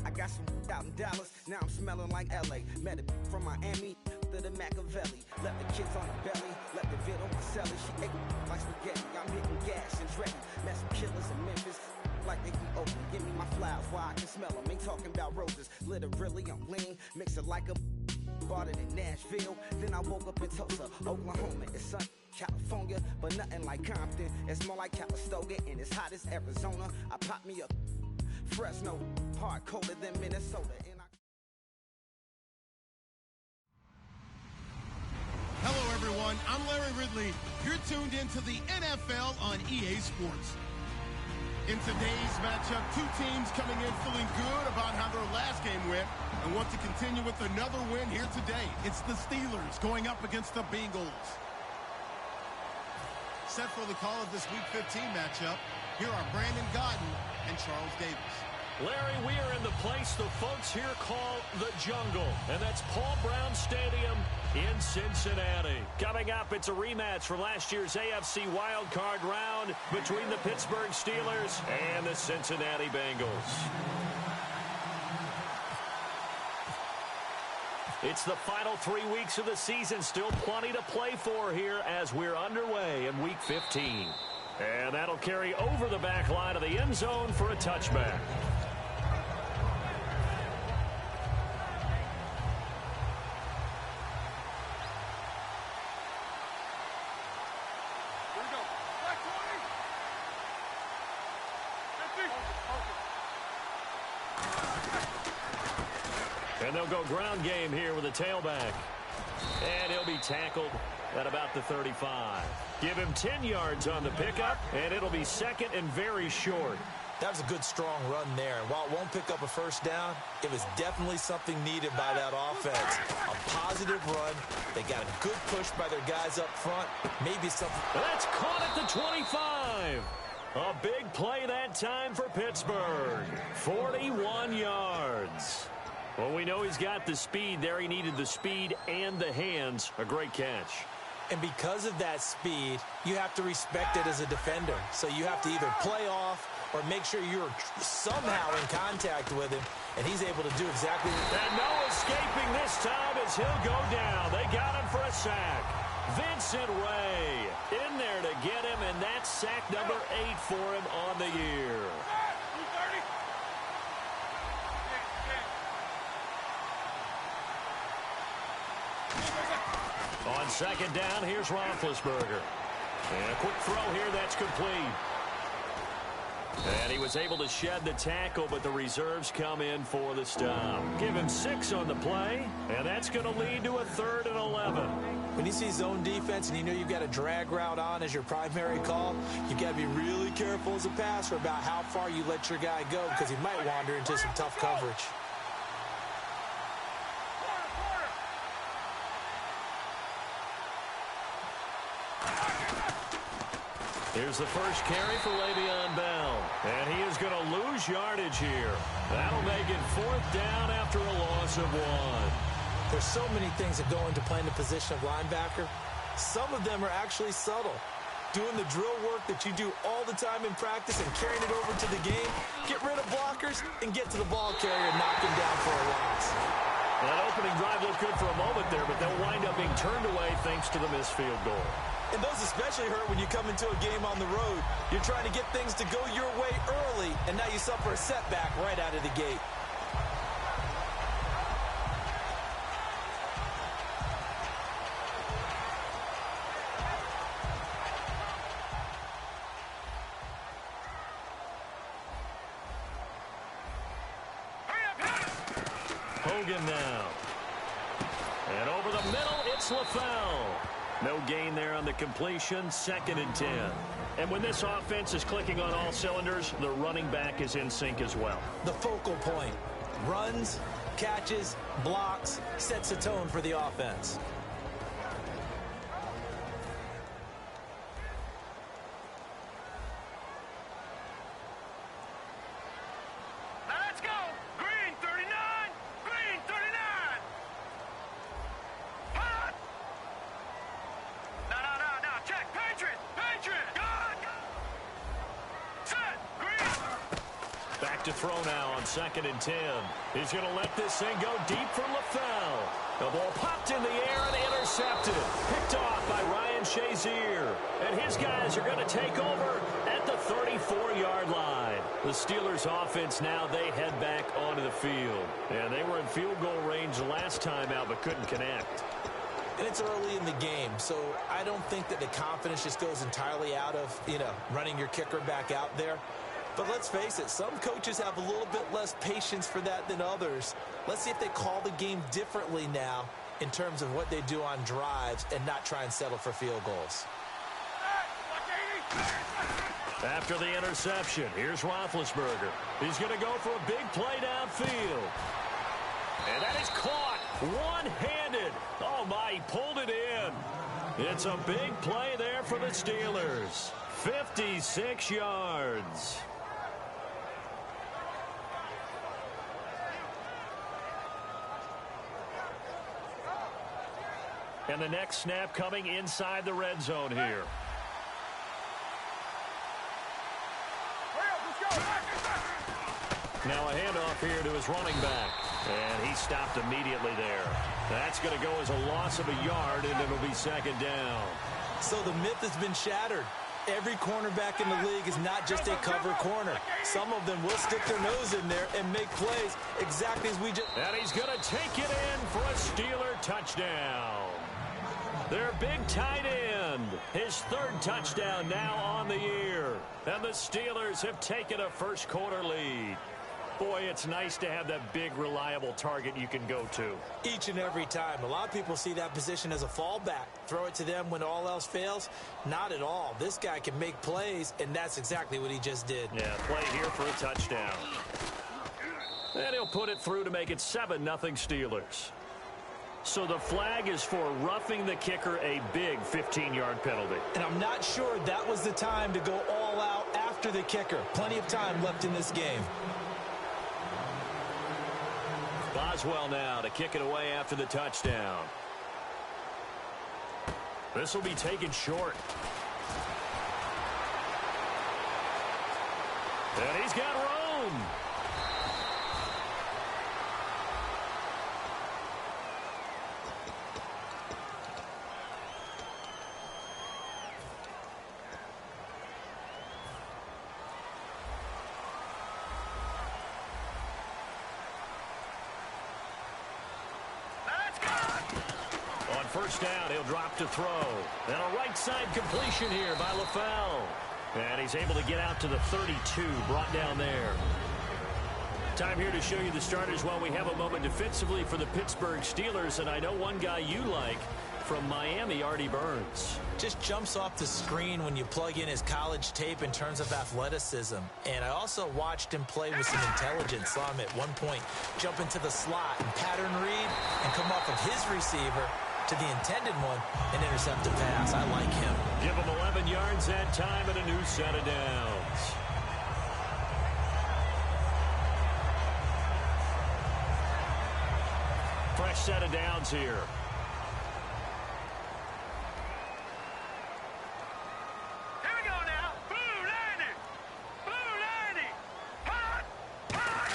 I got some out in Dallas, now I'm smelling like LA. Met it from Miami to the Machiavelli. Left the kids on the belly, left the vid on the celly. She ate like spaghetti, I'm hitting gas and Dreddy. Met some killers in Memphis, like they be open. Give me my flowers while I can smell them. Ain't talking about roses, literally I'm lean. Mix it like a bought it in Nashville. Then I woke up in Tulsa, Oklahoma. It's sun, California, but nothing like Compton. It's more like Calistoga and it's hot as Arizona. I pop me up Fresno, hard colder than Minnesota. And Hello, everyone. I'm Larry Ridley. You're tuned into the NFL on EA Sports. In today's matchup, two teams coming in feeling good about how their last game went and want to continue with another win here today. It's the Steelers going up against the Bengals. Set for the call of this Week 15 matchup, here are Brandon Gaudin and Charles Davis. Larry, we are in the place the folks here call the Jungle, and that's Paul Brown Stadium in Cincinnati. Coming up, it's a rematch from last year's AFC wildcard round between the Pittsburgh Steelers and the Cincinnati Bengals. It's the final 3 weeks of the season. Still plenty to play for here as we're underway in Week 15. And that'll carry over the back line of the end zone for a touchback. And they'll go ground game here with a tailback. And he'll be tackled at about the 35. Give him 10 yards on the pickup, and it'll be second and very short. That was a good, strong run there. And while it won't pick up a first down, it was definitely something needed by that offense. A positive run. They got a good push by their guys up front. Maybe something. That's caught at the 25. A big play that time for Pittsburgh. 41 yards. Well, we know he's got the speed there. He needed the speed and the hands. A great catch. And because of that speed, you have to respect it as a defender. So you have to either play off or make sure you're somehow in contact with him, and he's able to do exactly that. And no escaping this time as he'll go down. They got him for a sack. Vincent Ray in there to get him, and that's sack number 8 for him on the year. On second down, here's Roethlisberger. And a quick throw here, that's complete. And he was able to shed the tackle, but the reserves come in for the stop. Give him 6 on the play, and that's going to lead to a 3rd and 11. When you see zone defense and you know you've got a drag route on as your primary call, you've got to be really careful as a passer about how far you let your guy go because he might wander into some tough coverage. Here's the first carry for Le'Veon Bell. And he is going to lose yardage here. That'll make it 4th down after a loss of 1. There's so many things that go into playing the position of linebacker. Some of them are actually subtle. Doing the drill work that you do all the time in practice and carrying it over to the game. Get rid of blockers and get to the ball carrier and knock him down for a loss. That opening drive looked good for a moment there, but they'll wind up being turned away thanks to the missed field goal. And those especially hurt when you come into a game on the road. You're trying to get things to go your way early, and now you suffer a setback right out of the gate. Hogan now. And over the middle, it's LaFell. No gain there on the completion, 2nd and 10. And when this offense is clicking on all cylinders, the running back is in sync as well. The focal point. Runs, catches, blocks, sets a tone for the offense. Check, Patriot! Patriot! Good! Set! Green! to throw now on 2nd and 10. He's going to let this thing go deep for LaFell. The ball popped in the air and intercepted. Picked off by Ryan Shazier. And his guys are going to take over at the 34-yard line. The Steelers offense now, they head back onto the field. And they were in field goal range last time out but couldn't connect. And it's early in the game, so I don't think that the confidence just goes entirely out of, running your kicker back out there. But let's face it, some coaches have a little bit less patience for that than others. Let's see if they call the game differently now in terms of what they do on drives and not try and settle for field goals. After the interception, here's Roethlisberger. He's going to go for a big play downfield. And that is caught one-handed. Oh, my, he pulled it in. It's a big play there for the Steelers. 56 yards. And the next snap coming inside the red zone here. Now a handoff here to his running back. And he stopped immediately there. That's going to go as a loss of a yard, and it'll be 2nd down. So the myth has been shattered. Every cornerback in the league is not just a cover corner. Some of them will stick their nose in there and make plays exactly as we just... And he's going to take it in for a Steeler touchdown. Their big tight end. His 3rd touchdown now on the year. And the Steelers have taken a first-quarter lead. Boy, it's nice to have that big, reliable target you can go to. Each and every time. A lot of people see that position as a fallback. Throw it to them when all else fails. Not at all. This guy can make plays, and that's exactly what he just did. Yeah, play here for a touchdown. And he'll put it through to make it 7-0 Steelers. So the flag is for roughing the kicker, a big 15-yard penalty. And I'm not sure that was the time to go all out after the kicker. Plenty of time left in this game. Boswell now to kick it away after the touchdown. This will be taken short. And he's got room. First down, he'll drop to throw. And a right side completion here by LaFell. And he's able to get out to the 32, brought down there. Time here to show you the starters while we have a moment defensively for the Pittsburgh Steelers. And I know one guy you like from Miami, Artie Burns. Just jumps off the screen when you plug in his college tape in terms of athleticism. And I also watched him play with some intelligence. Saw him at one point jump into the slot and pattern read and come off of his receiver to the intended one and intercept the pass. I like him. Give him 11 yards that time and a new set of downs. Fresh set of downs here. Here we go now. Blue landing. Blue landing. Hot. Hot.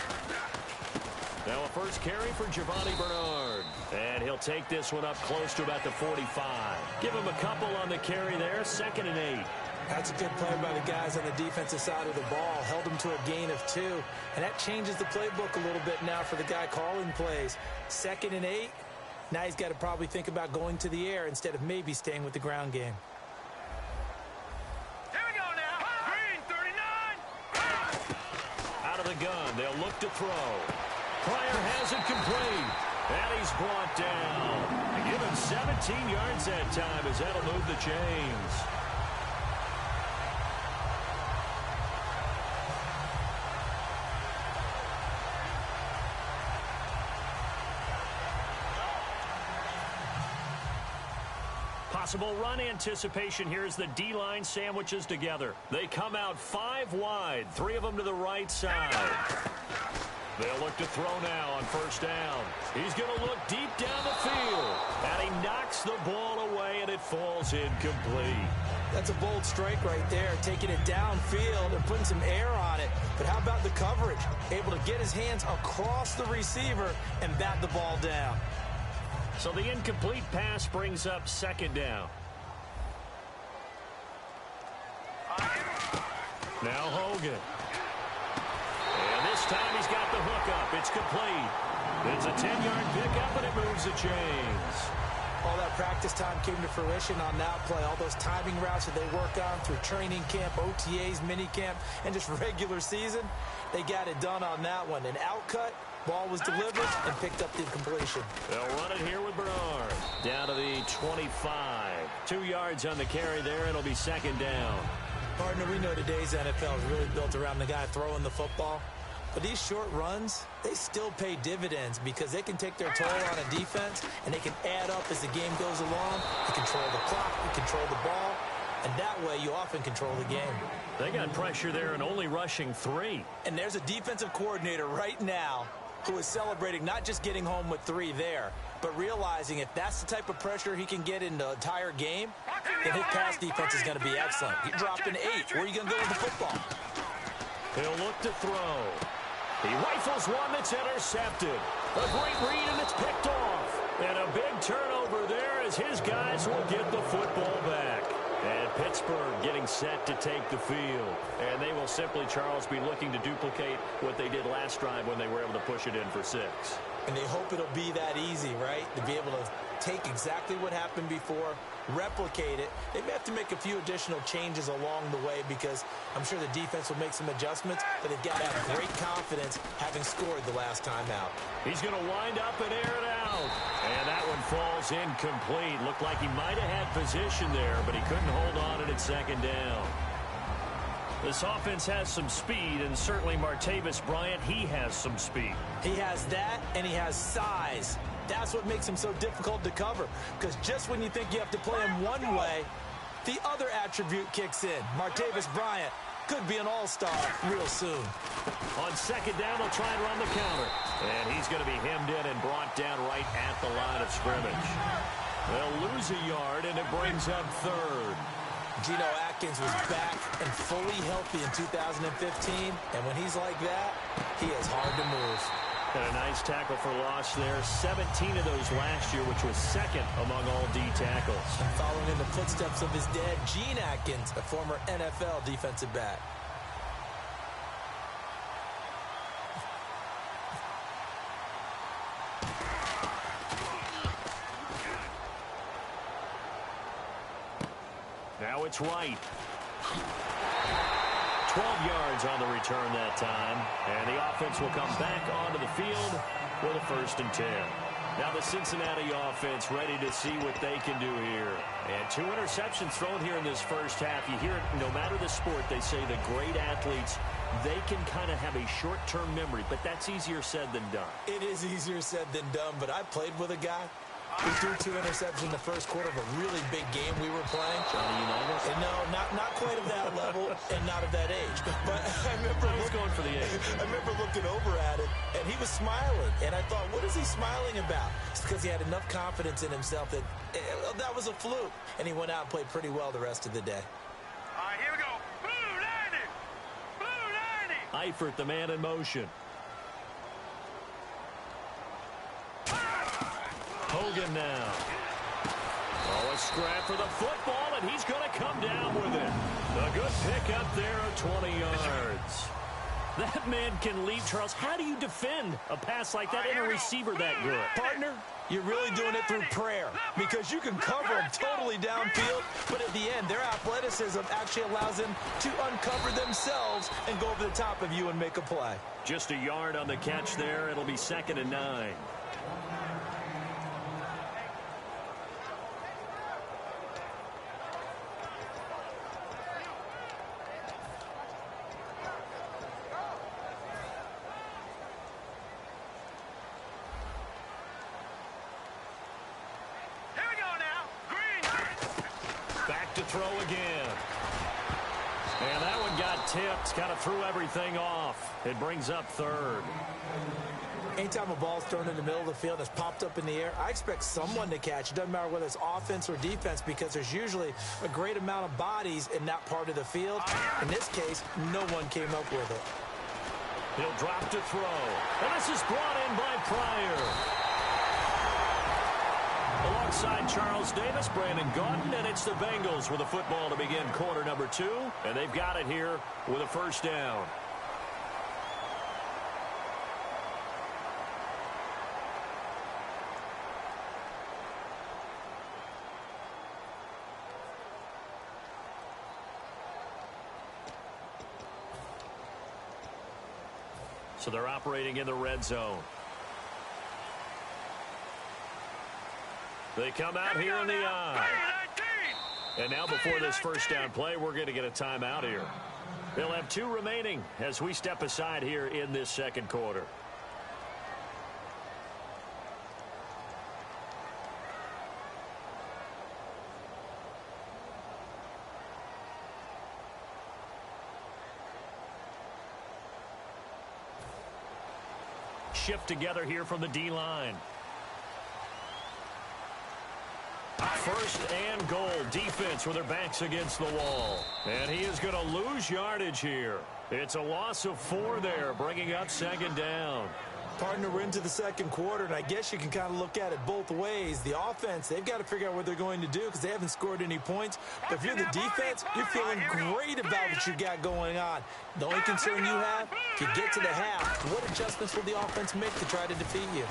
Now a first carry for Giovanni Bernard. And he'll take this one up close to about the 45. Give him a couple on the carry there. 2nd and 8. That's a good play by the guys on the defensive side of the ball. Held him to a gain of 2. And that changes the playbook a little bit now for the guy calling plays. 2nd and 8. Now he's got to probably think about going to the air instead of maybe staying with the ground game. Here we go now. Green 39. Out of the gun. They'll look to throw. Pryor has it complete. And he's brought down. They give him 17 yards that time as that'll move the chains. Possible run anticipation here as the D-line sandwiches together. They come out 5 wide, 3 of them to the right side. They'll look to throw now on first down. He's going to look deep down the field. And he knocks the ball away, and it falls incomplete. That's a bold strike right there, taking it downfield and putting some air on it. But how about the coverage? Able to get his hands across the receiver and bat the ball down. So the incomplete pass brings up second down. Now Hogan. And this time he's got the hook up. It's complete. It's a 10-yard pickup, and it moves the chains. All that practice time came to fruition on that play. All those timing routes that they work on through training camp, OTAs, minicamp, and just regular season, they got it done on that one. An outcut, ball was delivered, and picked up the completion. They'll run it here with Bernard. Down to the 25. 2 yards on the carry there. It'll be second down. Partner, we know today's NFL is really built around the guy throwing the football. But these short runs, they still pay dividends because they can take their toll on a defense, and they can add up as the game goes along. You control the clock, you control the ball, and that way you often control the game. They got pressure there and only rushing 3. And there's a defensive coordinator right now who is celebrating not just getting home with 3 there, but realizing if that's the type of pressure he can get in the entire game, then his pass defense is going to be excellent. You drop an 8. Where are you going to go with the football? He'll look to throw. He rifles one that's intercepted. A great read, and it's picked off. And a big turnover there as his guys will get the football back. And Pittsburgh getting set to take the field. And they will simply, Charles, be looking to duplicate what they did last drive when they were able to push it in for 6. And they hope it'll be that easy, right? To be able to take exactly what happened before, replicate it. They may have to make a few additional changes along the way because I'm sure the defense will make some adjustments, but they've got to have great confidence having scored the last time out. He's going to wind up and air it out. And that one falls incomplete. Looked like he might have had position there, but he couldn't hold on it at second down. This offense has some speed, and certainly Martavis Bryant, he has some speed. He has that, and he has size. That's what makes him so difficult to cover, because just when you think you have to play him one way, the other attribute kicks in. Martavis Bryant could be an all-star real soon. On second down, they'll try and run the counter. And he's going to be hemmed in and brought down right at the line of scrimmage. They'll lose a yard, and it brings up third. Geno Atkins was back and fully healthy in 2015, and when he's like that, he is hard to move. And a nice tackle for loss there. 17 of those last year, which was second among all D tackles. And following in the footsteps of his dad, Gene Atkins, a former NFL defensive back. Now it's right. 12 yards on the return that time. And the offense will come back onto the field with a 1st and 10. Now the Cincinnati offense ready to see what they can do here. And 2 interceptions thrown here in this first half. You hear it, no matter the sport, they say the great athletes, they can kind of have a short-term memory, but that's easier said than done. It is easier said than done, but I played with a guy who threw 2 interceptions in the first quarter of a really big game we were playing. Johnny Unitas? And no, not quite of that level and not of that age. But I remember going for the age. I remember looking over at it, and he was smiling. And I thought, what is he smiling about? It's because he had enough confidence in himself that that was a fluke. And he went out and played pretty well the rest of the day. All right, here we go. Blue 90. Blue 90. Eifert, the man in motion. Hogan now. Oh, a scrap for the football, and he's going to come down with it. A good pickup there of 20 yards. That man can leap, Charles. How do you defend a pass like that and a receiver that good? Partner, you're really doing it through prayer because you can cover them totally downfield, but at the end, their athleticism actually allows them to uncover themselves and go over the top of you and make a play. Just a yard on the catch there. It'll be 2nd and 9. Throw again. And that one got tipped. Kind of threw everything off. It brings up 3rd. Anytime a ball's thrown in the middle of the field that's popped up in the air, I expect someone to catch. It doesn't matter whether it's offense or defense because there's usually a great amount of bodies in that part of the field. In this case, no one came up with it. He'll drop to throw. And this is brought in by Pryor. Alongside Charles Davis, Brandon Gaudin, and it's the Bengals with a football to begin quarter number 2. And they've got it here with a first down. So they're operating in the red zone. They come out here in the eye. And now before this first down play, we're going to get a timeout here. They'll have 2 remaining as we step aside here in this second quarter. Shift together here from the D-line. First and goal. Defense with their backs against the wall. And he is going to lose yardage here. It's a loss of 4 there, bringing up second down. Partner, we're into the second quarter, and I guess you can kind of look at it both ways. The offense, they've got to figure out what they're going to do because they haven't scored any points. But if you're the defense, you're feeling great about what you got going on. The only concern you have, if you get to the half, what adjustments will the offense make to try to defeat you?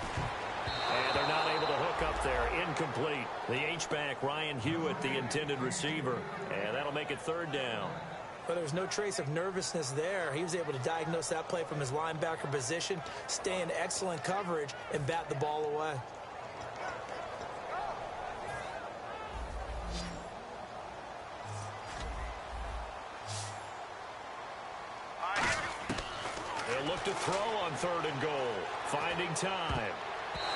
And they're not able to hook up there. Incomplete. The H-back, Ryan Hewitt, the intended receiver. And that'll make it third down. But there's no trace of nervousness there. He was able to diagnose that play from his linebacker position, stay in excellent coverage, and bat the ball away. They'll look to throw on third and goal. Finding time.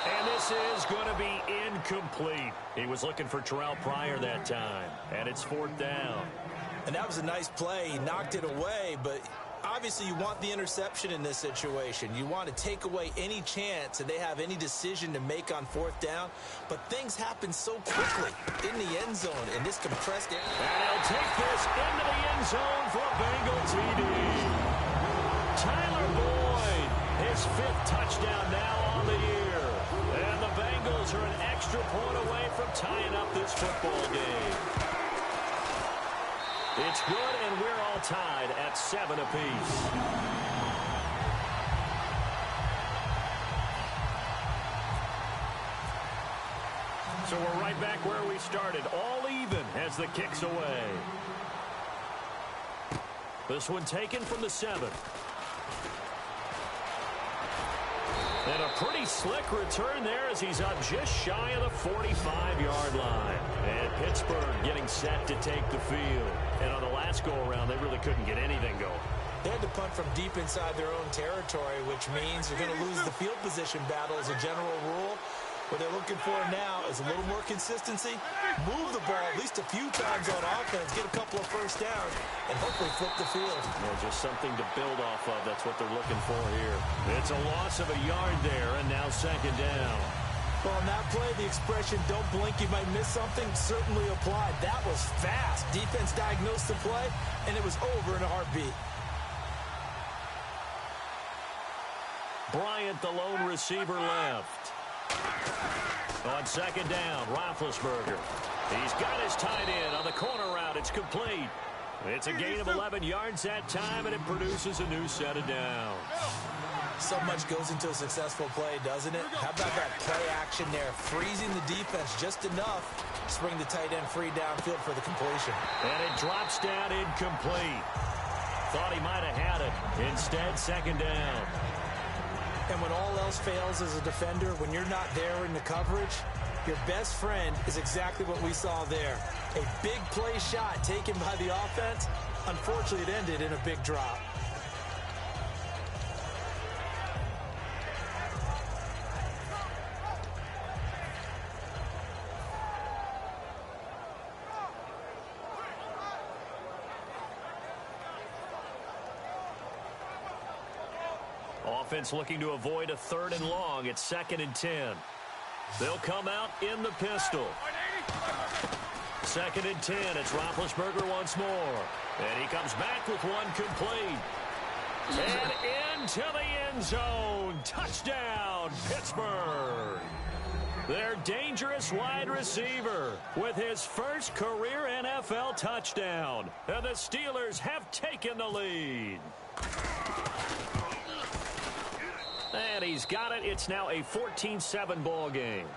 And this is going to be incomplete. He was looking for Terrell Pryor that time. And it's fourth down. And that was a nice play. He knocked it away, but obviously you want the interception in this situation. You want to take away any chance that they have any decision to make on fourth down. But things happen so quickly in the end zone in this compressed area. And they'll take this into the end zone for a Bengal TD. Tyler Boyd, his 5th touchdown now on the year. And the Bengals are an extra point away from tying up this football game. It's good, and we're all tied at 7 apiece. So we're right back where we started, all even as the kick's away. This one taken from the 7. And a pretty slick return there as he's up just shy of the 45-yard line. And Pittsburgh getting set to take the field. And on the last go-around, they really couldn't get anything going. They had to punt from deep inside their own territory, which means they're going to lose the field position battle as a general rule. What they're looking for now is a little more consistency, move the ball at least a few times on offense, get a couple of first downs, and hopefully flip the field. Yeah, just something to build off of. That's what they're looking for here. It's a loss of a yard there, and now second down. Well, on that play, the expression, don't blink, you might miss something, certainly applied. That was fast. Defense diagnosed the play, and it was over in a heartbeat. Bryant, the lone receiver, left. On second down, Roethlisberger. He's got his tight end on the corner route. It's complete. It's a gain of 11 yards that time, and it produces a new set of downs. So much goes into a successful play, doesn't it? How about that play action there, freezing the defense just enough to spring the tight end free downfield for the completion. And it drops down incomplete. Thought he might have had it. Instead, second down. And when all else fails as a defender, when you're not there in the coverage, your best friend is exactly what we saw there. A big play shot taken by the offense. Unfortunately, it ended in a big drop. Offense looking to avoid a third and long. It's second and 10. They'll come out in the pistol. Second and 10. It's Roethlisberger once more. And he comes back with one complete. And into the end zone. Touchdown, Pittsburgh. Their dangerous wide receiver with his first career NFL touchdown. And the Steelers have taken the lead. And he's got it. It's now a 14-7 ball game.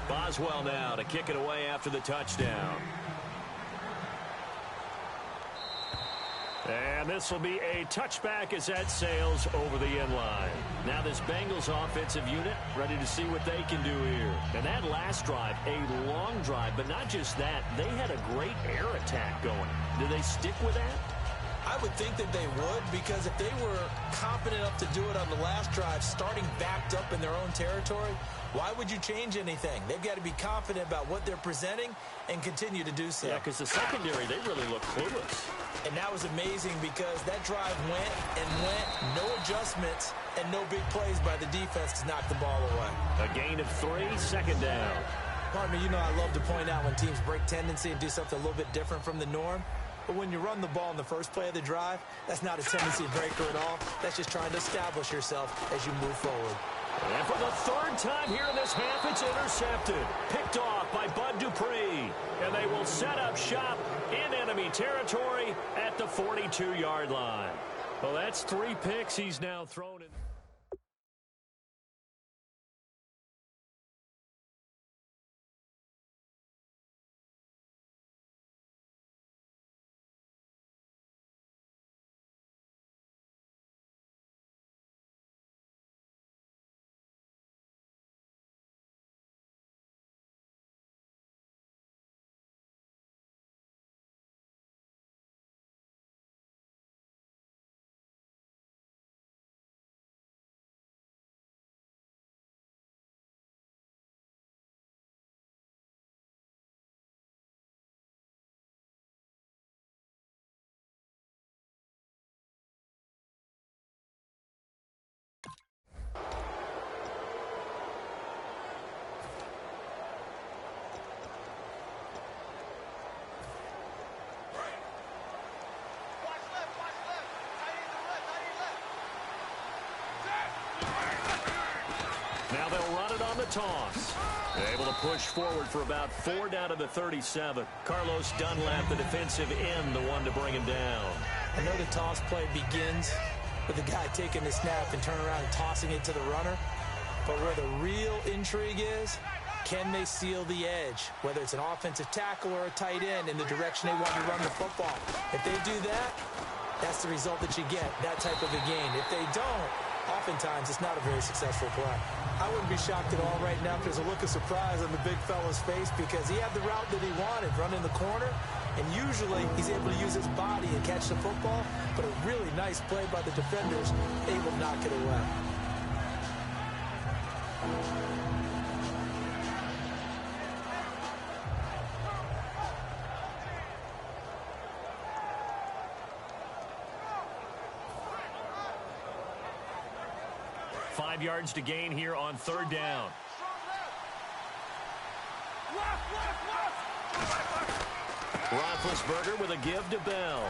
Boswell now to kick it away after the touchdown. And this will be a touchback as that sails over the end line. Now this Bengals offensive unit ready to see what they can do here. And that last drive, a long drive, but not just that. They had a great air attack going. Do they stick with that? I would think that they would, because if they were confident enough to do it on the last drive, starting backed up in their own territory, why would you change anything? They've got to be confident about what they're presenting and continue to do so. Yeah, because the secondary, they really look clueless. And that was amazing because that drive went and went, no adjustments, and no big plays by the defense to knock the ball away. A gain of 3, second down. Pardon me, you know I love to point out when teams break tendency and do something a little bit different from the norm. But when you run the ball in the first play of the drive, that's not a tendency breaker at all. That's just trying to establish yourself as you move forward. And for the third time here in this half, it's intercepted. Picked off by Bud Dupree. And they will set up shop in enemy territory at the 42-yard line. Well, that's 3 picks he's now thrown in. Now they'll run it on the toss. They're able to push forward for about 4 down to the 37. Carlos Dunlap, the defensive end, the one to bring him down. I know the toss play begins with the guy taking the snap and turning around and tossing it to the runner. But where the real intrigue is, can they seal the edge, whether it's an offensive tackle or a tight end, in the direction they want to run the football? If they do that, that's the result that you get, that type of a gain. If they don't, oftentimes it's not a very successful play. I wouldn't be shocked at all right now if there's a look of surprise on the big fella's face, because he had the route that he wanted, running the corner, and usually he's able to use his body and catch the football, but a really nice play by the defenders, able to knock it away. Five yards to gain here on third down. Roethlisberger with a give to Bell.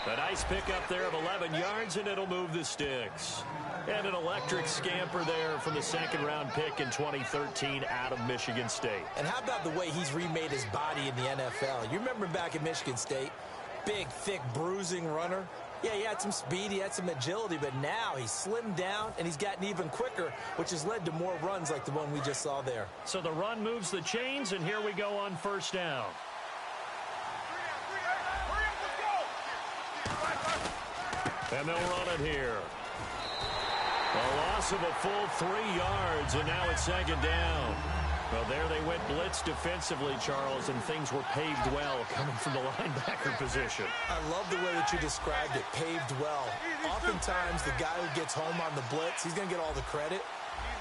A nice pickup there of 11 yards, and it'll move the sticks. And an electric scamper there from the second-round pick in 2013 out of Michigan State. And how about the way he's remade his body in the NFL? You remember back in Michigan State, big, thick, bruising runner. Yeah, he had some speed, he had some agility, but now he's slimmed down and he's gotten even quicker, which has led to more runs like the one we just saw there. So the run moves the chains, and here we go on first down. And they'll run it here. A loss of a full 3 yards, and now it's second down. Well, there they went blitz defensively, Charles, and things were paved well coming from the linebacker position. I love the way that you described it, paved well. Oftentimes, the guy who gets home on the blitz, he's going to get all the credit,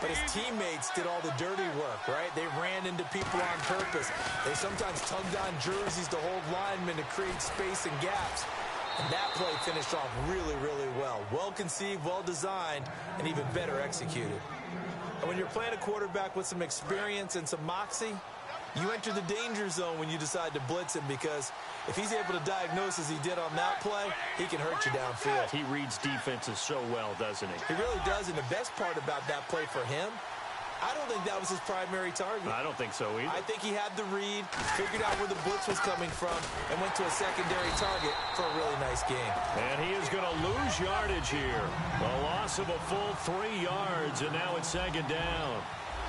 but his teammates did all the dirty work, right? They ran into people on purpose. They sometimes tugged on jerseys to hold linemen to create space and gaps. And that play finished off really, really well. Well conceived, well designed, and even better executed. And when you're playing a quarterback with some experience and some moxie, you enter the danger zone when you decide to blitz him, because if he's able to diagnose as he did on that play, he can hurt you downfield. He reads defenses so well, doesn't he? He really does, and the best part about that play for him, I don't think that was his primary target. I don't think so either. I think he had the read, figured out where the blitz was coming from, and went to a secondary target for a really nice game. And he is going to lose yardage here. A loss of a full 3 yards, and now it's second down.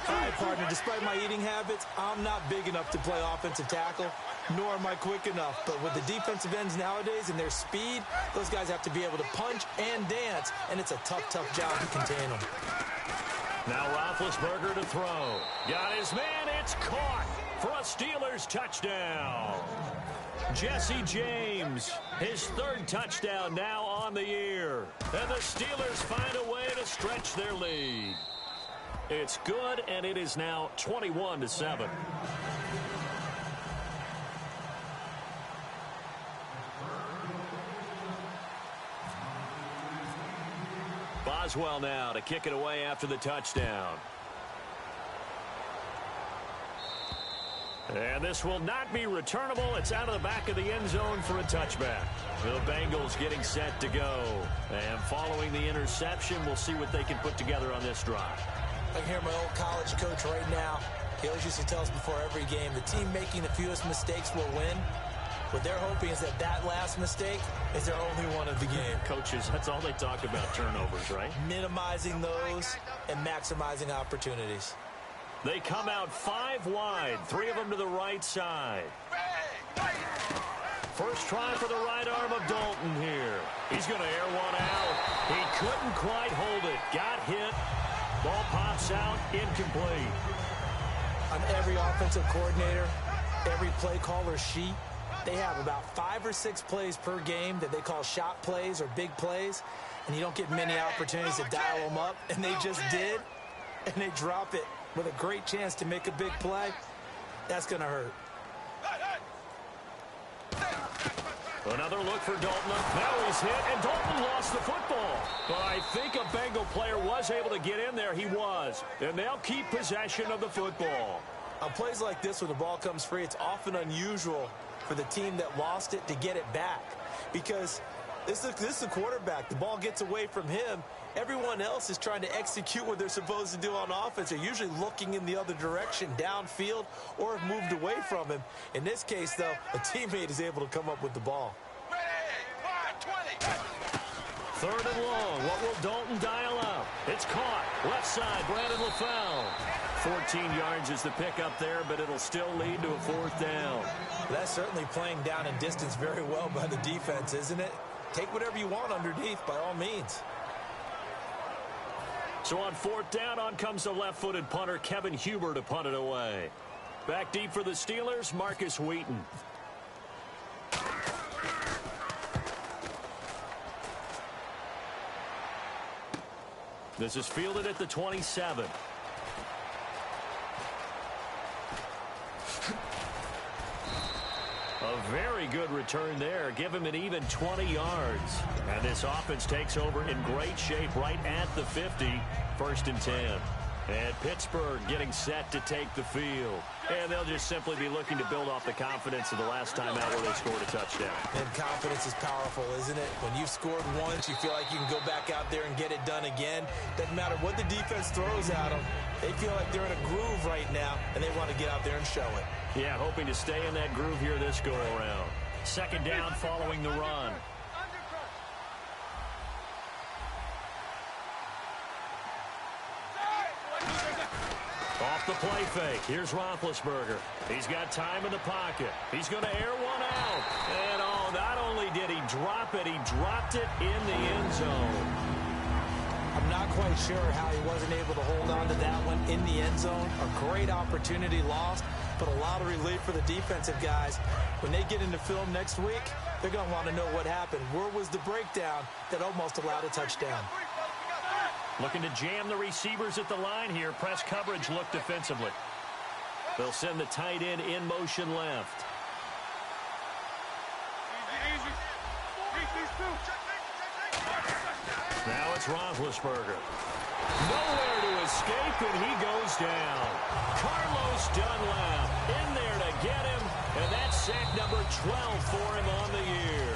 All right, partner, despite my eating habits, I'm not big enough to play offensive tackle, nor am I quick enough. But with the defensive ends nowadays and their speed, those guys have to be able to punch and dance, and it's a tough, tough job to contain them. Now Roethlisberger to throw. Got his man. It's caught for a Steelers touchdown. Jesse James, his 3rd touchdown now on the year. And the Steelers find a way to stretch their lead. It's good, and it is now 21-7. Boswell now to kick it away after the touchdown. And this will not be returnable. It's out of the back of the end zone for a touchback. The Bengals getting set to go. And following the interception, we'll see what they can put together on this drive. I can hear my old college coach right now. He always used to tell us before every game, the team making the fewest mistakes will win. What they're hoping is that last mistake is their only one of the game. Coaches, that's all they talk about, turnovers, right? Minimizing those and maximizing opportunities. They come out 5 wide, 3 of them to the right side. First try for the right arm of Dalton here. He's going to air one out. He couldn't quite hold it. Got hit. Ball pops out, incomplete. On every offensive coordinator, every play caller sheet, they have about 5 or 6 plays per game that they call shot plays or big plays, and you don't get many opportunities to dial them up, and they just did, and they drop it with a great chance to make a big play. That's going to hurt. Another look for Dalton. Now he's hit, and Dalton lost the football. But I think a Bengal player was able to get in there. He was. And they'll keep possession of the football. On plays like this, when the ball comes free, it's often unusual for the team that lost it to get it back. Because this is the quarterback. The ball gets away from him. Everyone else is trying to execute what they're supposed to do on offense. They're usually looking in the other direction, downfield, or have moved away from him. In this case, though, a teammate is able to come up with the ball. Third and long. What will Dalton dial up? It's caught. Left side, Brandon LaFell. 14 yards is the pickup there, but it'll still lead to a 4th down. That's certainly playing down in distance very well by the defense, isn't it? Take whatever you want underneath, by all means. So on 4th down, on comes the left-footed punter, Kevin Huber, to punt it away. Back deep for the Steelers, Marcus Wheaton. This is fielded at the 27. A very good return there. Give him an even 20 yards. And this offense takes over in great shape right at the 50. 1st and 10. And Pittsburgh getting set to take the field. And they'll just simply be looking to build off the confidence of the last time out where they scored a touchdown. And confidence is powerful, isn't it? When you've scored once, you feel like you can go back out there and get it done again. Doesn't matter what the defense throws at them. They feel like they're in a groove right now, and they want to get out there and show it. Yeah, hoping to stay in that groove here this go-around. 2nd down following the run. Off the play fake. Here's Roethlisberger. He's got time in the pocket. He's going to air one out. And oh, not only did he drop it, he dropped it in the end zone. I'm not quite sure how he wasn't able to hold on to that one in the end zone. A great opportunity lost, but a lot of relief for the defensive guys. When they get into film next week, they're going to want to know what happened. Where was the breakdown that almost allowed a touchdown? Looking to jam the receivers at the line here. Press coverage look defensively. They'll send the tight end in motion left. Now it's Roethlisberger. Nowhere to escape, and he goes down. Carlos Dunlap in there to get him, and that's sack number 12 for him on the year.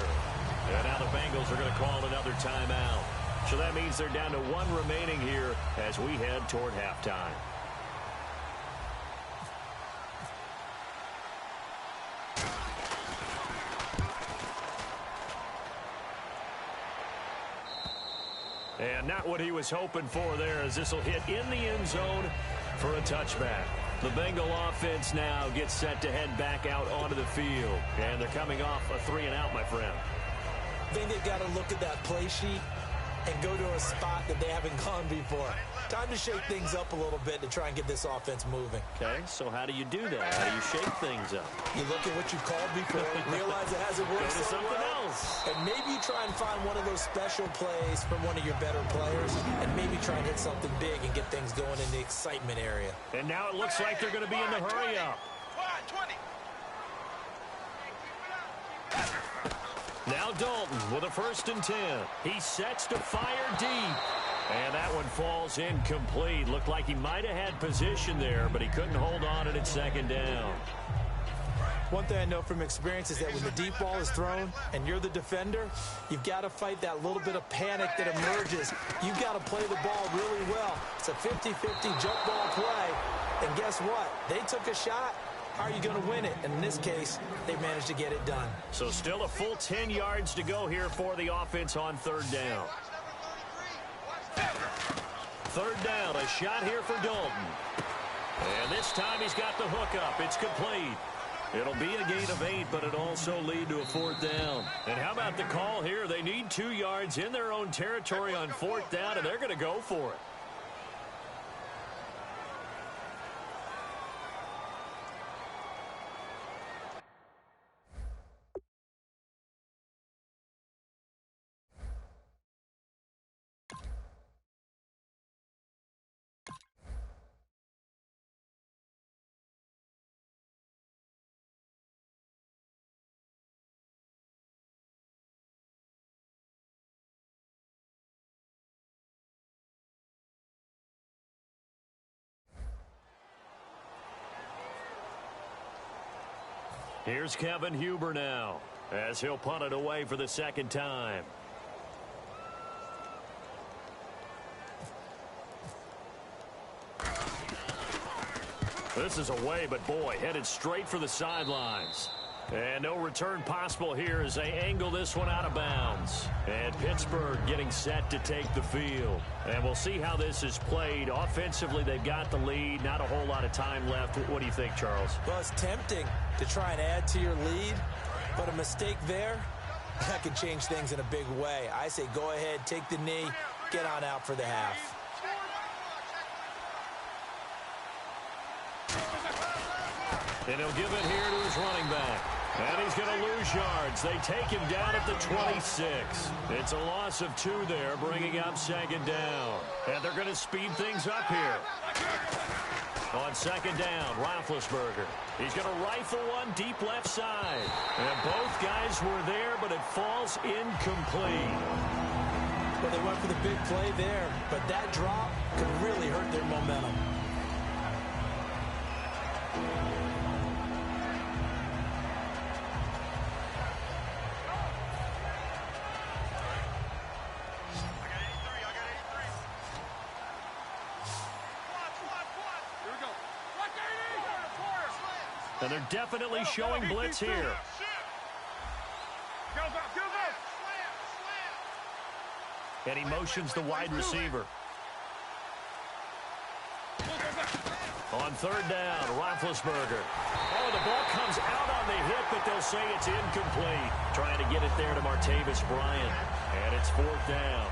And now the Bengals are going to call another timeout. So that means they're down to one remaining here as we head toward halftime. And not what he was hoping for there, as this will hit in the end zone for a touchback. The Bengal offense now gets set to head back out onto the field. And they're coming off a 3-and-out, my friend. I think they've got to look at that play sheet and go to a spot that they haven't gone before. Time to shake things up a little bit to try and get this offense moving. Okay, so how do you do that? How do you shake things up? You look at what you called before, realize it hasn't worked Go to so something well, else. and maybe you try and find one of those special plays from one of your better players, and maybe try and hit something big and get things going in the excitement area. And now it looks like they're going to be in the hurry up. Wide 20. Now Dalton with a 1st and 10. He sets to fire deep. And that one falls incomplete. Looked like he might have had position there, but he couldn't hold on and it's 2nd down. One thing I know from experience is that when the deep ball is thrown and you're the defender, you've got to fight that little bit of panic that emerges. You've got to play the ball really well. It's a 50-50 jump ball play. And guess what? They took a shot. How are you going to win it? And in this case, they managed to get it done. So still a full 10 yards to go here for the offense on 3rd down. 3rd down, a shot here for Dalton. And this time he's got the hook up. It's complete. It'll be a gain of 8, but it'll also lead to a 4th down. And how about the call here? They need 2 yards in their own territory on 4th down, and they're going to go for it. Here's Kevin Huber now, as he'll punt it away for the 2nd time. This is away, but boy, headed straight for the sidelines. And no return possible here as they angle this one out of bounds. And Pittsburgh getting set to take the field. And we'll see how this is played. Offensively, they've got the lead. Not a whole lot of time left. What do you think, Charles? Well, it's tempting to try and add to your lead, but a mistake there, that could change things in a big way. I say go ahead, take the knee, get on out for the half. And he'll give it here to his running back. And he's going to lose yards. They take him down at the 26. It's a loss of 2 there, bringing up 2nd down. And they're going to speed things up here. On 2nd down, Roethlisberger. He's going to rifle one deep left side. And both guys were there, but it falls incomplete. Well, they went for the big play there, but that drop could really hurt their momentum. And they're definitely showing blitz here. And he motions the wide receiver. On 3rd down, Roethlisberger. Oh, the ball comes out on the hit, but they'll say it's incomplete. Trying to get it there to Martavis Bryant. And it's 4th down.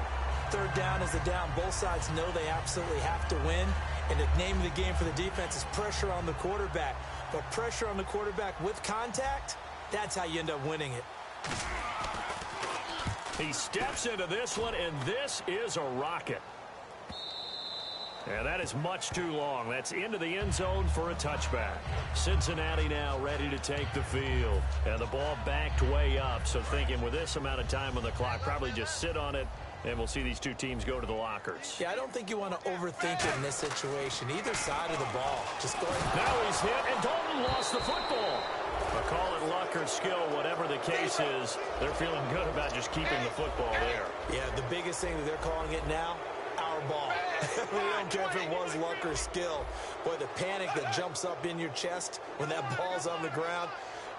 3rd down is the down. Both sides know they absolutely have to win. And the name of the game for the defense is pressure on the quarterback. But pressure on the quarterback with contact, that's how you end up winning it. He steps into this one, and this is a rocket. And that is much too long. That's into the end zone for a touchback. Cincinnati now ready to take the field. And the ball backed way up, so thinking with this amount of time on the clock, probably just sit on it And we'll see these two teams go to the lockers. Yeah, I don't think you want to overthink it in this situation. Either side of the ball. Just go ahead. Now he's hit, and Dalton lost the football. But call it luck or skill, whatever the case is, they're feeling good about just keeping the football there. Yeah, the biggest thing that they're calling it now, our ball. We don't care if it was luck or skill. Boy, the panic that jumps up in your chest when that ball's on the ground,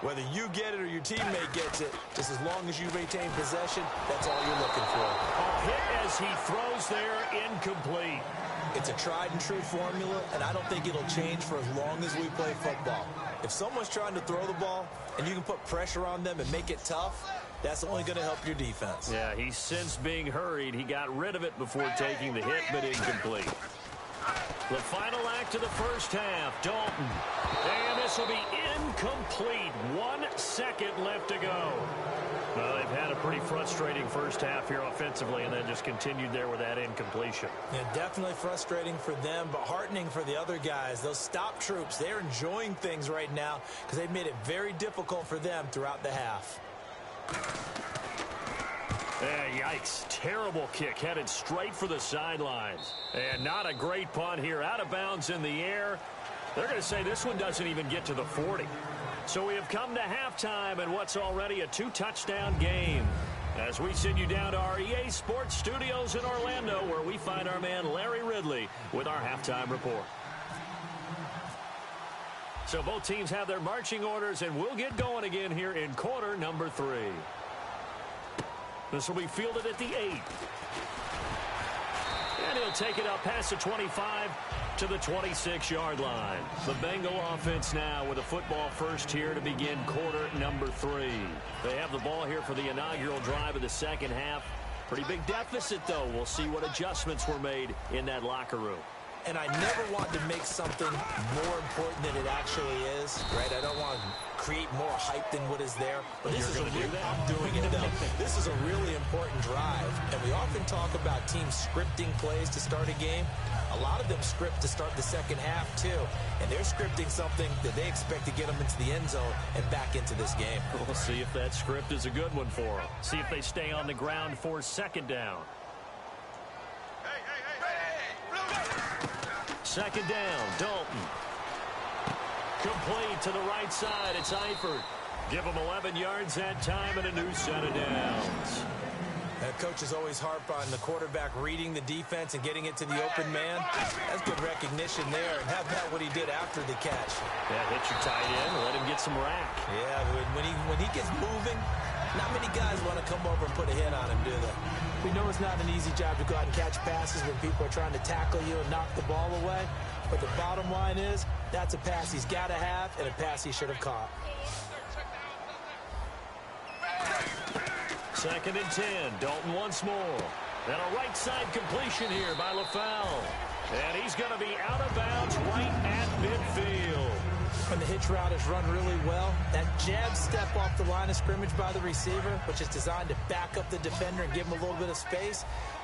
whether you get it or your teammate gets it, just as long as you retain possession, that's all you're looking for. A hit as he throws there, incomplete. It's a tried-and-true formula, and I don't think it'll change for as long as we play football. If someone's trying to throw the ball and you can put pressure on them and make it tough, that's only going to help your defense. Yeah, he's since being hurried. He got rid of it before taking the hit, but incomplete. The final act of the first half, Dalton. And this will be incomplete. 1 second left to go. Well, they've had a pretty frustrating first half here offensively and then just continued there with that incompletion. Yeah, definitely frustrating for them, but heartening for the other guys. Those stop troops, they're enjoying things right now because they've made it very difficult for them throughout the half. Yikes. Terrible kick headed straight for the sidelines. And not a great punt here. Out of bounds in the air. They're going to say this one doesn't even get to the 40. So we have come to halftime in what's already a 2-touchdown game. As we send you down to our EA Sports Studios in Orlando, where we find our man Larry Ridley with our halftime report. So both teams have their marching orders, and we'll get going again here in quarter number 3. This will be fielded at the 8. And he'll take it up past the 25 to the 26-yard line. The Bengal offense now with a football first here to begin quarter number 3. They have the ball here for the inaugural drive of the second half. Pretty big deficit, though. We'll see what adjustments were made in that locker room. And I never want to make something more important than it actually is, right? I don't want to create more hype than what is there. But this is I'm doing it, though. This is a really important drive. And we often talk about teams scripting plays to start a game. A lot of them script to start the second half, too. And they're scripting something that they expect to get them into the end zone and back into this game. We'll see if that script is a good one for them. See if they stay on the ground for second down. Second down, Dalton. Complete to the right side. It's Eifert. Give him 11 yards that time and a new set of downs. Coaches always harp on the quarterback reading the defense and getting it to the open man. That's good recognition there. And how about what he did after the catch? Yeah, hit your tight end. Let him get some rack. Yeah, when he gets moving, not many guys want to come over and put a hit on him, do they? We know it's not an easy job to go out and catch passes when people are trying to tackle you and knock the ball away. But the bottom line is, that's a pass he's got to have and a pass he should have caught. Second and 10. Dalton once more. And a right side completion here by LaFell. And he's going to be out of bounds right at midfield. When the hitch route is run really well, that jab step off the line of scrimmage by the receiver, which is designed to back up the defender and give him a little bit of space,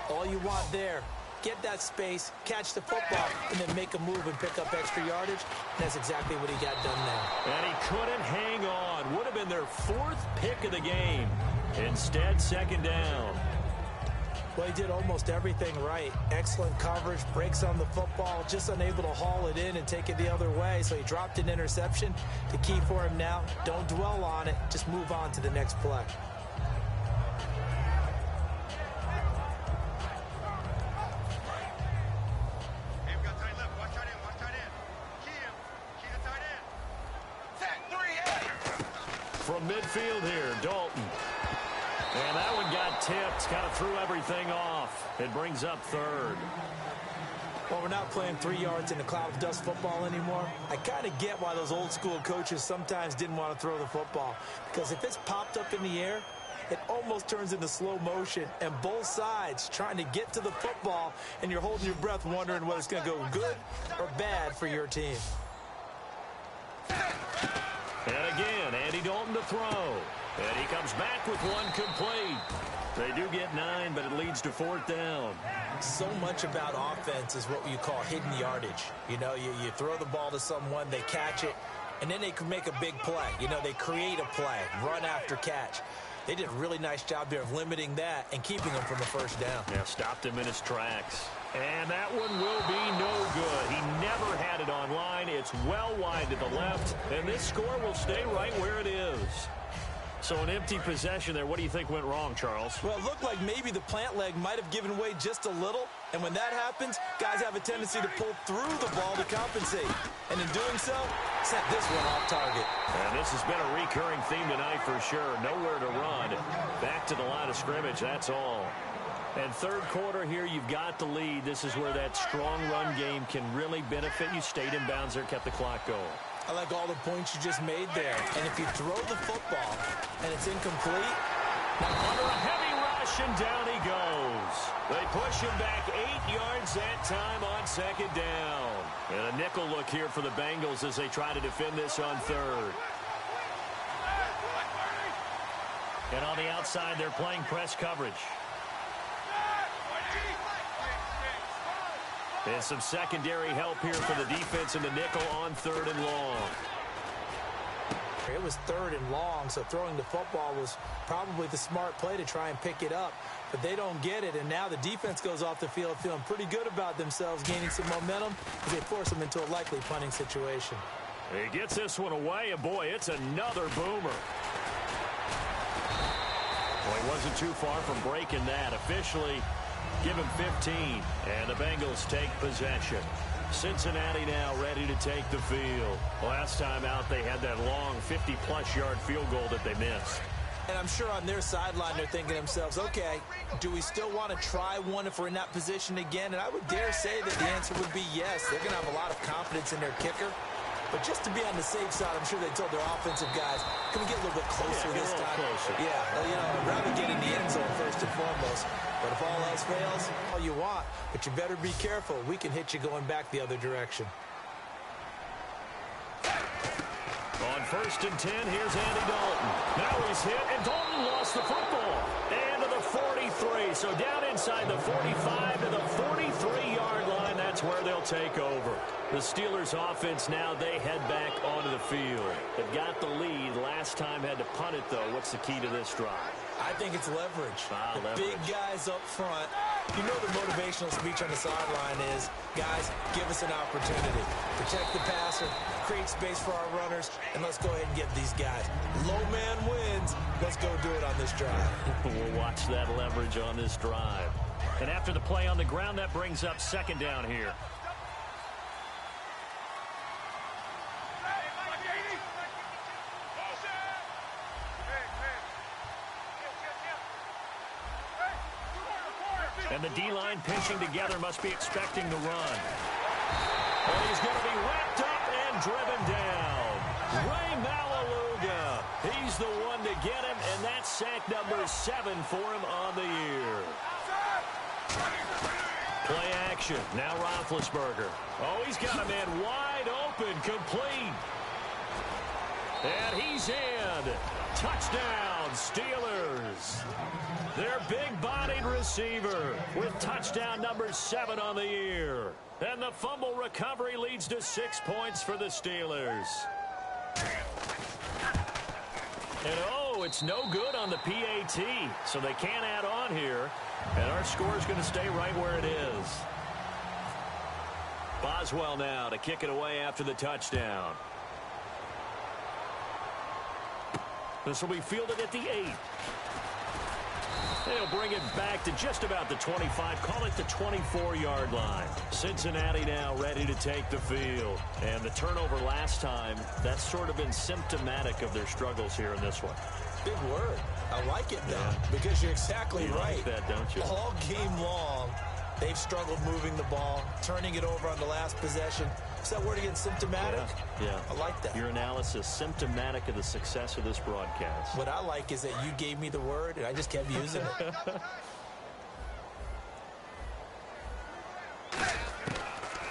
all you want there, get that space, catch the football, and then make a move and pick up extra yardage. And that's exactly what he got done there. And he couldn't hang on. Would have been their 4th pick of the game. Instead, second down. Well, he did almost everything right. Excellent coverage, breaks on the football, just unable to haul it in and take it the other way. So he dropped an interception. The key for him now, don't dwell on it. Just move on to the next play. From midfield here, Dalton. And that one got tipped, kind of threw everything off. It brings up 3rd. Well, we're not playing 3 yards in the cloud of dust football anymore. I kind of get why those old school coaches sometimes didn't want to throw the football. Because if it's popped up in the air, it almost turns into slow motion. And both sides trying to get to the football, and you're holding your breath wondering whether it's going to go good or bad for your team. And again, Andy Dalton to throw. And he comes back with one complete. They do get 9, but it leads to 4th down. So much about offense is what you call hidden yardage. You know, you throw the ball to someone, they catch it, and then they can make a big play. You know, they create a play, run after catch. They did a really nice job there of limiting that and keeping him from the first down. Yeah, stopped him in his tracks. And that one will be no good. He never had it on line. It's well wide to the left, and this score will stay right where it is. So an empty possession there. What do you think went wrong, Charles? Well, it looked like maybe the plant leg might have given way just a little, and when that happens, guys have a tendency to pull through the ball to compensate. And in doing so, set this one off target. And this has been a recurring theme tonight for sure. Nowhere to run. Back to the line of scrimmage, that's all. And third quarter here, you've got the lead. This is where that strong run game can really benefit you. Stayed in bounds there, kept the clock going. I like all the points you just made there. And if you throw the football and it's incomplete, now under a heavy rush, and down he goes. They push him back 8 yards that time on second down. And a nickel look here for the Bengals as they try to defend this on third. And on the outside, they're playing press coverage. And some secondary help here for the defense in the nickel on third and long. It was third and long, so throwing the football was probably the smart play to try and pick it up. But they don't get it, and now the defense goes off the field feeling pretty good about themselves, gaining some momentum as they force them into a likely punting situation. He gets this one away, and boy, it's another boomer. Well, he wasn't too far from breaking that. Officially, give him 15, and the Bengals take possession. Cincinnati now ready to take the field. Last time out, they had that long 50-plus yard field goal that they missed. And I'm sure on their sideline, they're thinking to themselves, okay, do we still want to try one if we're in that position again? And I would dare say that the answer would be yes. They're going to have a lot of confidence in their kicker. But just to be on the safe side, I'm sure they told their offensive guys, can we get a little bit closer this time? Closer. Yeah, well, I'd rather get in the end zone first and foremost. But if all else fails, all you want. But you better be careful. We can hit you going back the other direction. On first and 10, here's Andy Dalton. Now he's hit, and Dalton lost the football. And to the 43. So down inside the 45 to the 43-yard line. That's where they'll take over. The Steelers offense now, they head back onto the field. They've got the lead. Last time had to punt it, though. What's the key to this drive? I think it's leverage. The Leverage. big guys up front. You know the motivational speech on the sideline is, guys, give us an opportunity. Protect the passer, create space for our runners, and let's go ahead and get these guys. Low man wins. Let's go do it on this drive. We'll watch that leverage on this drive. And after the play on the ground, that brings up second down here. And the D-line pinching together, must be expecting the run. And he's going to be wrapped up and driven down. Ray Malaluga, he's the one to get him, and that's sack number 7 for him on the year. Play action, now Roethlisberger. Oh, he's got a man wide open, complete. And he's in. Touchdown, Steelers. Their big-bodied receiver with touchdown number 7 on the year. And the fumble recovery leads to 6 points for the Steelers. And oh, it's no good on the PAT, so they can't add on here. And our score is going to stay right where it is. Boswell now to kick it away after the touchdown. This will be fielded at the 8. They'll bring it back to just about the 25. Call it the 24-yard line. Cincinnati now ready to take the field. And the turnover last time, that's sort of been symptomatic of their struggles here in this one. Big word. I like it, though, because you're exactly right. You like that, don't you? All game long, they've struggled moving the ball, turning it over on the last possession. Is that word again, symptomatic? Yeah. I like that. Your analysis, symptomatic of the success of this broadcast. What I like is that you gave me the word, and I just kept using it.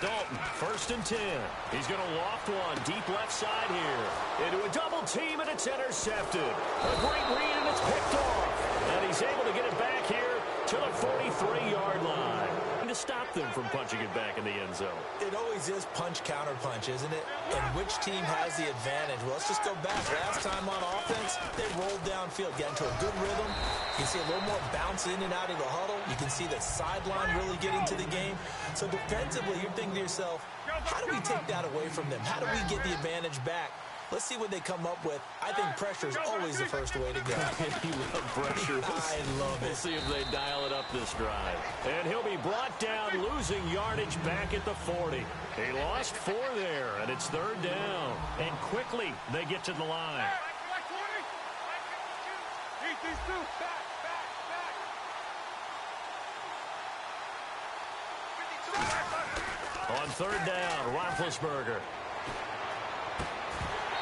Dalton, first and 10. He's going to loft one deep left side here. Into a double team, and it's intercepted. A great read, and it's picked off. And he's able to get it back here to the 43-yard line. To stop them from punching it back in the end zone. It always is punch-counter-punch, isn't it? And which team has the advantage? Well, let's just go back. Last time on offense, they rolled downfield, get into a good rhythm. You can see a little more bounce in and out of the huddle. You can see the sideline really get into the game. So defensively, you're thinking to yourself, how do we take that away from them? How do we get the advantage back? Let's see what they come up with. I think pressure is always the first way to go. You love pressure. I love it. We'll see if they dial it up this drive. And he'll be brought down, losing yardage back at the 40. He lost 4 there, and it's 3rd down. And quickly, they get to the line. On 3rd down, Roethlisberger.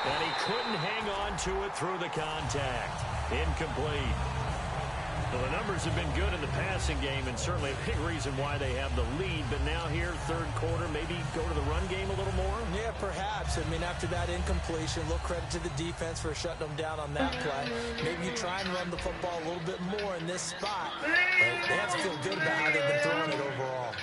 And he couldn't hang on to it through the contact. Incomplete. Well, the numbers have been good in the passing game, and certainly a big reason why they have the lead. But now here, 3rd quarter, maybe go to the run game a little more? Yeah, perhaps. I mean, after that incompletion, a little credit to the defense for shutting them down on that play. Maybe you try and run the football a little bit more in this spot. But they have to feel good about how they've been throwing it overall.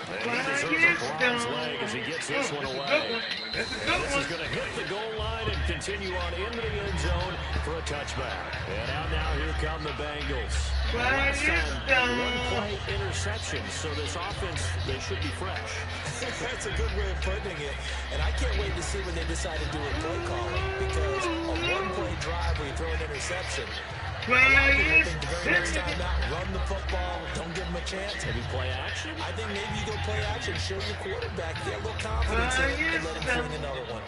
And he deserves a bronze leg as he gets this one away. And this is going to hit the goal line and continue on into the end zone for a touchback. And out now, here come the Bengals. Last time, 1-play interception, so this offense, they should be fresh. That's a good way of putting it. And I can't wait to see what they decide to do with play calling, because a 1-play drive where you throw an interception, next time out, run the football, don't give him a chance. Maybe play action? I think maybe you go play action, show your quarterback, get a little confidence in it, and let him fling another one.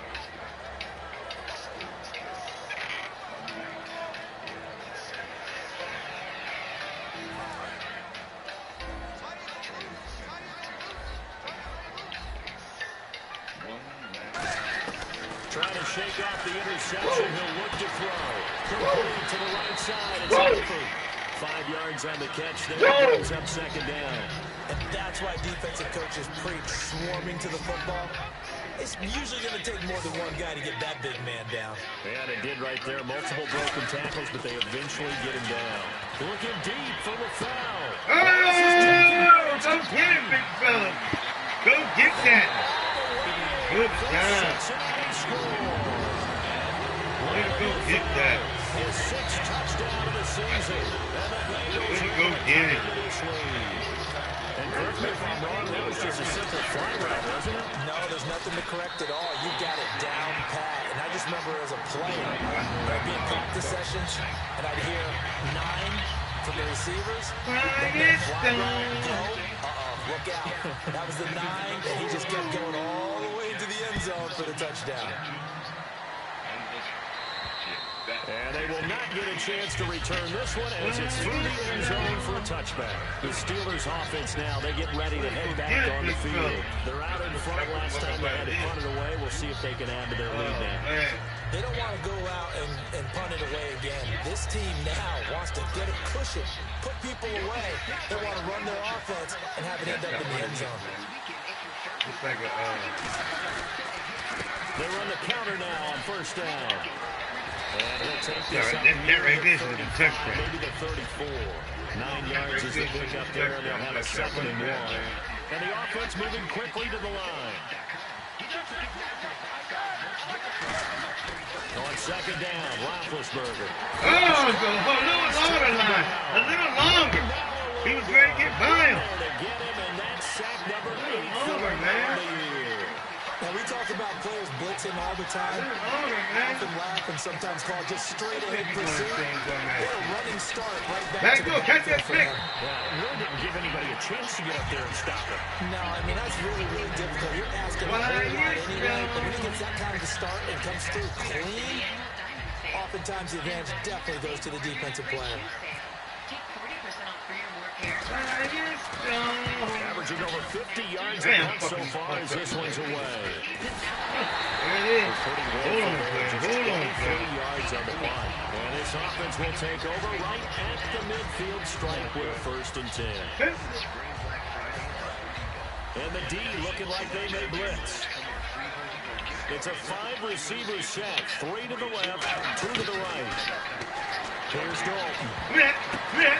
Trying to shake off the interception. He'll look to throw. Complete to the right side. It's over. 5 yards on the catch there. Brings up 2nd down. And that's why defensive coaches preach swarming to the football. It's usually going to take more than one guy to get that big man down. And it did right there. Multiple broken tackles, but they eventually get him down. Looking deep for the foul. Oh, go get it, big fella. Go get that. Good job. Way to go get that. His 6th touchdown of the season. Way to go get it. And correct me if I'm wrong, that was just a simple fly route, wasn't it? No, there's nothing to correct at all. You got it down pat. And I just remember as a player, I'd be in practice sessions, and I'd hear 9 from the receivers. Then fly route, go. Look out. That was the 9, and he just kept going all the way to the end zone for the touchdown. And they will not get a chance to return this one as it's through the end zone for a touchback. The Steelers offense now, they get ready to head back on the field. They're out in front last time they had to punt it away. We'll see if they can add to their lead now. They don't want to go out and punt it away again. This team now wants to get a cushion, put people away. They want to run their offense and have it end up in the end zone. Looks like a, They run the counter now on 1st down. And he'll take this up. that right there is a touchdown. Maybe the 34. 9 yards is the pickup there, and they'll have a 2nd and 1. And the offense moving quickly to the line. On 2nd down, Roethlisberger. Oh, a little longer. He was ready to get by him. To get him, and that's sack number 8 Over, man. Now, we talk about players blitzing all the time. Often laugh and sometimes call just straight ahead pursuit. What a running start right back to the catch that for pick. him. Yeah, really didn't give anybody a chance to get up there and stop him. No, I mean, that's really, really difficult. You're asking a whole lot anyway, but when he gets that kind of a start and comes through clean, oftentimes the advantage definitely goes to the defensive player. Averaging over 50 yards a month so far as this one's away. There it is. Hold on, player. 23 yards on the punt. And this offense will take over right at the midfield stripe with 1st and 10. And the D looking like they may blitz. It's a 5-receiver set. 3 to the left, 2 to the right. Here's Dalton. And now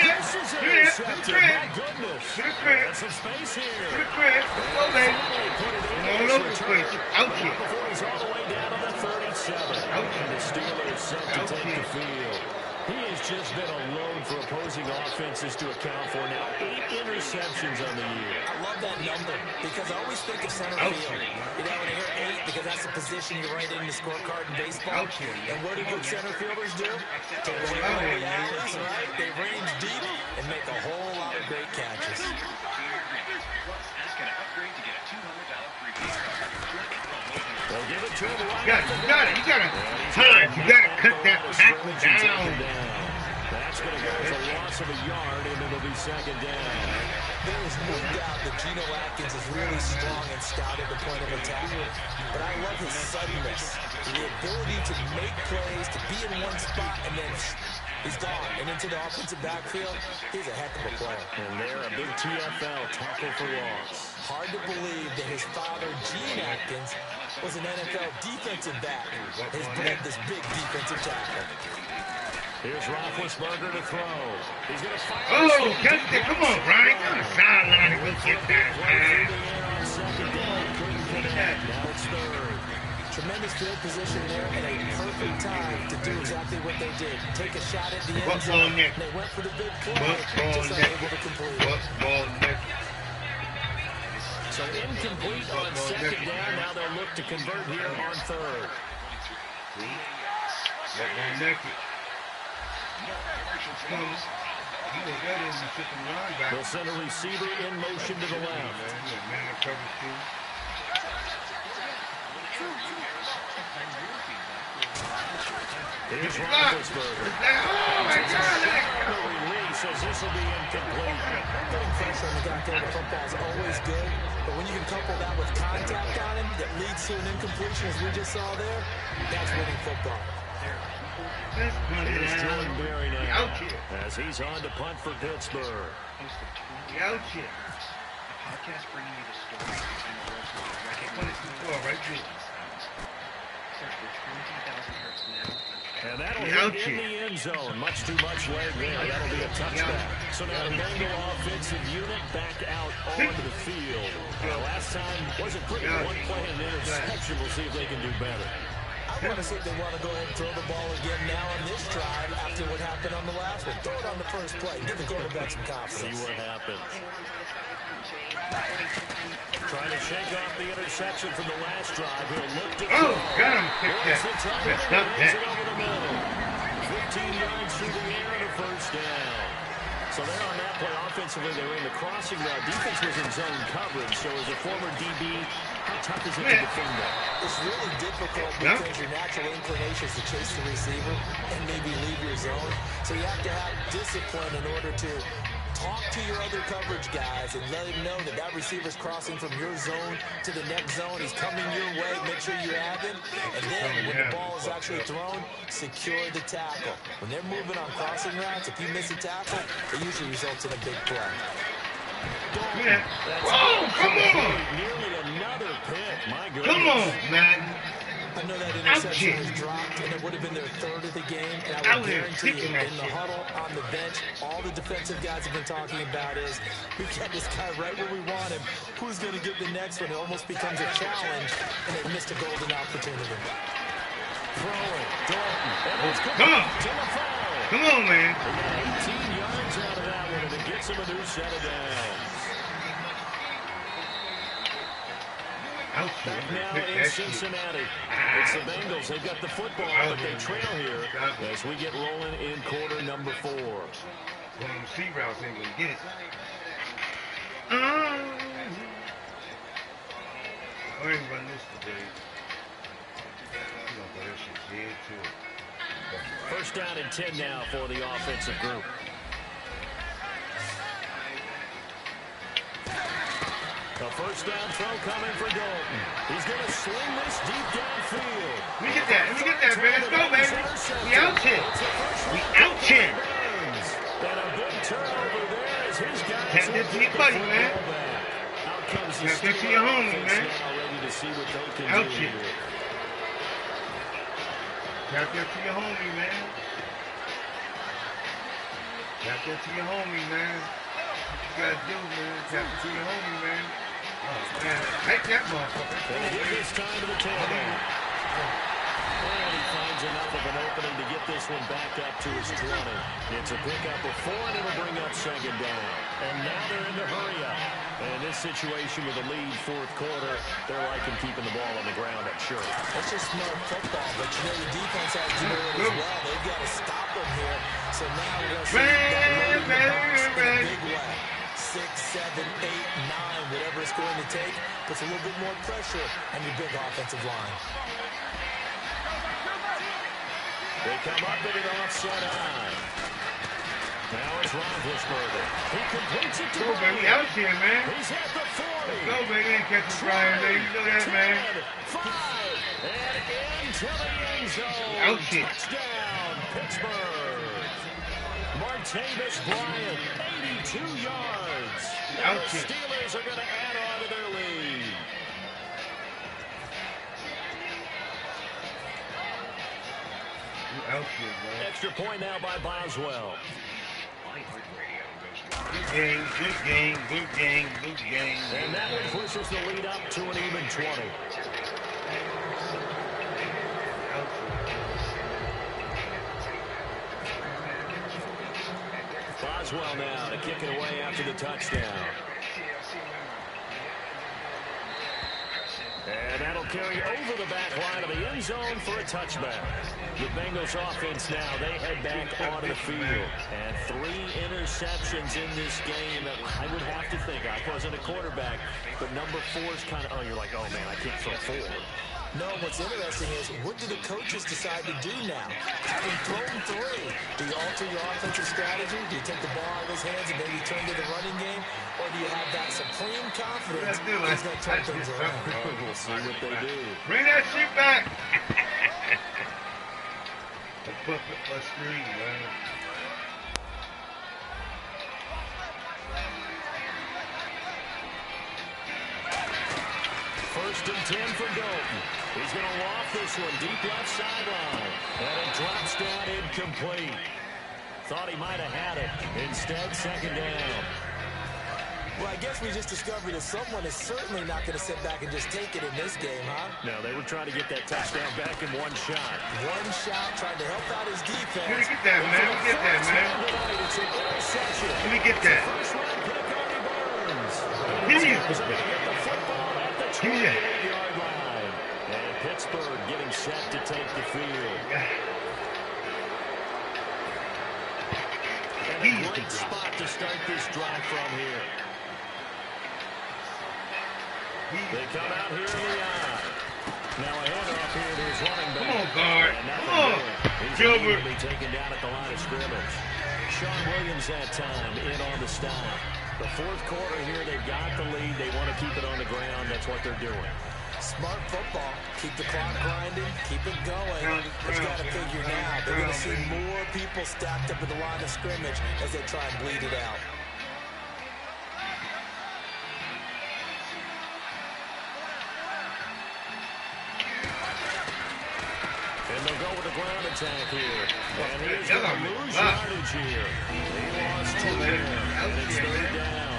this is intercepted. My goodness. There's some space here. All over the place. Out here. Before he's all the way down to the 37. And the Steelers set to take the field. He has just been a load for opposing offenses to account for now. 8 interceptions on the year. I love that number because I always think of center field. You know, when I hear 8, because that's the position you write in the scorecard in baseball. And what do good center fielders do? Take away all the alleys, right? They range deep and make a whole lot of great catches. They'll give it to him. You gotta cut that tackle down. That's going to go for a loss of a yard, and it'll be second down. There is no doubt that Geno Atkins is really strong and stout at the point of attack, but I love his suddenness, the ability to make plays, to be in one spot, and then he's gone. And into the offensive backfield, he's a heck of a player. And there, a big TFL tackle for loss. Hard to believe that his father, Gene Atkins, was an NFL defensive back. Has bred this big defensive tackle. Here's Roethlisberger to throw. He's going to fire. Oh, catch that. Come on, Brian. Go to the sideline and go get that. Now it's third. Tremendous field position there at a perfect time to do exactly what they did. Take a shot at the end zone. They went for the big play. Just unable to complete it. So incomplete on second down. Now they'll look to convert here on third. They'll send a receiver in motion to the left. Here's Roethlisberger. Oh my God! The release says this will be incomplete. Getting pressure on the guy throwing the football is always good, but when you can couple that with contact on him that leads to an incompletion, as we just saw there, that's winning football. Here's Jordan Berry now, as he's on to punt for Pittsburgh. Out here. Podcast bringing you the story and the world's most recognized. Right here. Search for 20,000 hertz now. And that'll hit in the end zone. Much too much leg there. That'll be a touchback. So now the Bengal offensive unit back out onto the field. Last time wasn't pretty. One play and interception. We'll see if they can do better. I want to see if they want to go ahead and throw the ball again now on this drive after what happened on the last one. Throw it on the first play. Give the quarterback some confidence. See what happens. Trying to shake off the interception from the last drive. He'll look to Oh, got him. Pick that. Stop that. over the middle. 15 yards through the air and a first down. So there on that play, offensively, they were in the crossing route. Defense was in zone coverage. So as a former DB, how tough is it to defend that? It's really difficult because your natural inclination is to chase the receiver and maybe leave your zone. So you have to have discipline in order to talk to your other coverage guys and let him know that that receiver's crossing from your zone to the next zone. He's coming your way. Make sure you have him. And then when the ball is actually thrown, secure the tackle. When they're moving on crossing routes, if you miss a tackle, it usually results in a big play. Whoa, come on. Nearly another pick. My goodness. Come on, man. I know that interception was dropped, and it would have been their third of the game. And I would guarantee you, in the huddle, on the bench, all the defensive guys have been talking about is, we got this guy right where we want him. Who's going to get the next one? It almost becomes a challenge, and they missed a golden opportunity. Throwing. Dalton. Come on. Come on, man. They got 18 yards out of that one, and it gets him a new set of downs. Back now in Cincinnati. It's the Bengals. They've got the football, but they trail here as we get rolling in quarter number 4. One of the C routes ain't gonna get it. I ain't run this today. That shit dead too. First down and 10 now for the offensive group. A first down throw coming for Dalton. He's going to swing this deep downfield. Let me get that, man. Let's go, baby. We out here. We out here. And a big turnover there as his guys Tap that to your buddy, man. Out comes the Tap that to your homie, man. ready to see what they can Out do here. here. Tap that to your homie, man. Tap that to your homie, man. What you gotta do, man? Tap it to your homie, man. Oh, man. Take that motherfucker. They give this time to the tailback. And he finds enough of an opening to get this one back up to his 20. It's a pickup of 4, and it'll bring up second down. And now they're in the hurry up. And in this situation with a lead fourth quarter, they're liking keeping the ball on the ground, I'm sure. That's just smart football, but you know the defense has to do it as well. They've got to stop them here. So now we're going to see that load in the box in a big way. 6, 7, 8, 9, whatever it's going to take, puts a little bit more pressure on your big offensive line. They come up with an offset eye. Now it's Roethlisberger. He completes it to Go, baby. Out here, man. He's at the 40. Let's go, baby. Ain't catching Brian, baby. You know that, 10, man. 5, and into the end zone. Out here. Touchdown, Pittsburgh. Martavis Bryant, 82 yards. And the Steelers are going to add on to their lead. Extra point now by Boswell. Good game, good game, good game, good game. And that one pushes the lead up to an even 20. Boswell now to kick it away after the touchdown. And that'll carry over the back line of the end zone for a touchback. The Bengals offense now, they head back onto the field. And 3 interceptions in this game. I would have to think, I wasn't a quarterback, but number 4 is kind of, oh, you're like, oh, man, I can't throw 4. No, what's interesting is, what do the coaches decide to do now? Having thrown 3, do you alter your offensive strategy? Do you take the ball out of his hands and maybe turn to the running game? Or do you have that supreme confidence he's going to turn things around? Oh, we'll see what they do. Bring that shit back. Put my screen, man. First and 10 for Dalton. He's going to loft this one deep left sideline. And it drops down incomplete. Thought he might have had it. Instead, second down. Well, I guess we just discovered that someone is certainly not going to sit back and just take it in this game, huh? No, they were trying to get that touchdown back in one shot. One shot, trying to help out his defense. Let me get that, man. Let me get that, man. It's an interception. Let me get that. First round pick, Artie Burns. Give me He's going to get the football at the 28-yard line. And Pittsburgh getting set to take the field. And a great spot to start this drive from here. They come out here in the eye. Now a handoff here to his running back. Come on, guard. Come on. He's Gilbert. immediately taken down at the line of scrimmage. Sean Williams that time in on the stop. The fourth quarter here, they've got the lead. They want to keep it on the ground. That's what they're doing. Smart football. Keep the clock grinding. Keep it going. But you got to figure now, they're going to see more people stacked up at the line of scrimmage as they try and bleed it out. And they'll go with the ground attack here. And he's going to lose yardage here. He lost 2 there. And it's third down.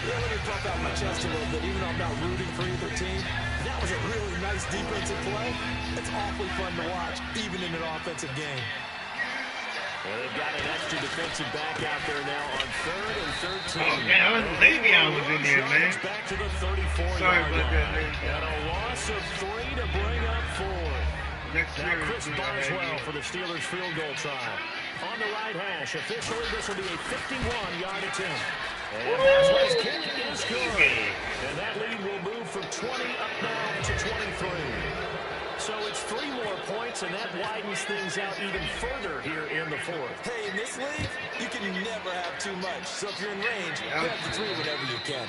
Yeah, let me pump out my chest a little bit. Even though I'm not rooting for either team, that was a really nice defensive play. It's awfully fun to watch, even in an offensive game. Well, they've got an extra defensive back out there now on 3rd and 13. Oh, man, Le'Veon was in there, man. Back to the 34-yard line. And a loss of 3 to bring up 4. Now Chris Boswell for the Steelers field goal try. On the right hash, officially this will be a 51-yard attempt. And Boswell's kick is good. And that lead will move from 20 up now to 23. So it's 3 more points, and that widens things out even further here in the fourth. Hey, in this league, you can never have too much. So if you're in range, grab the 3 whenever you can.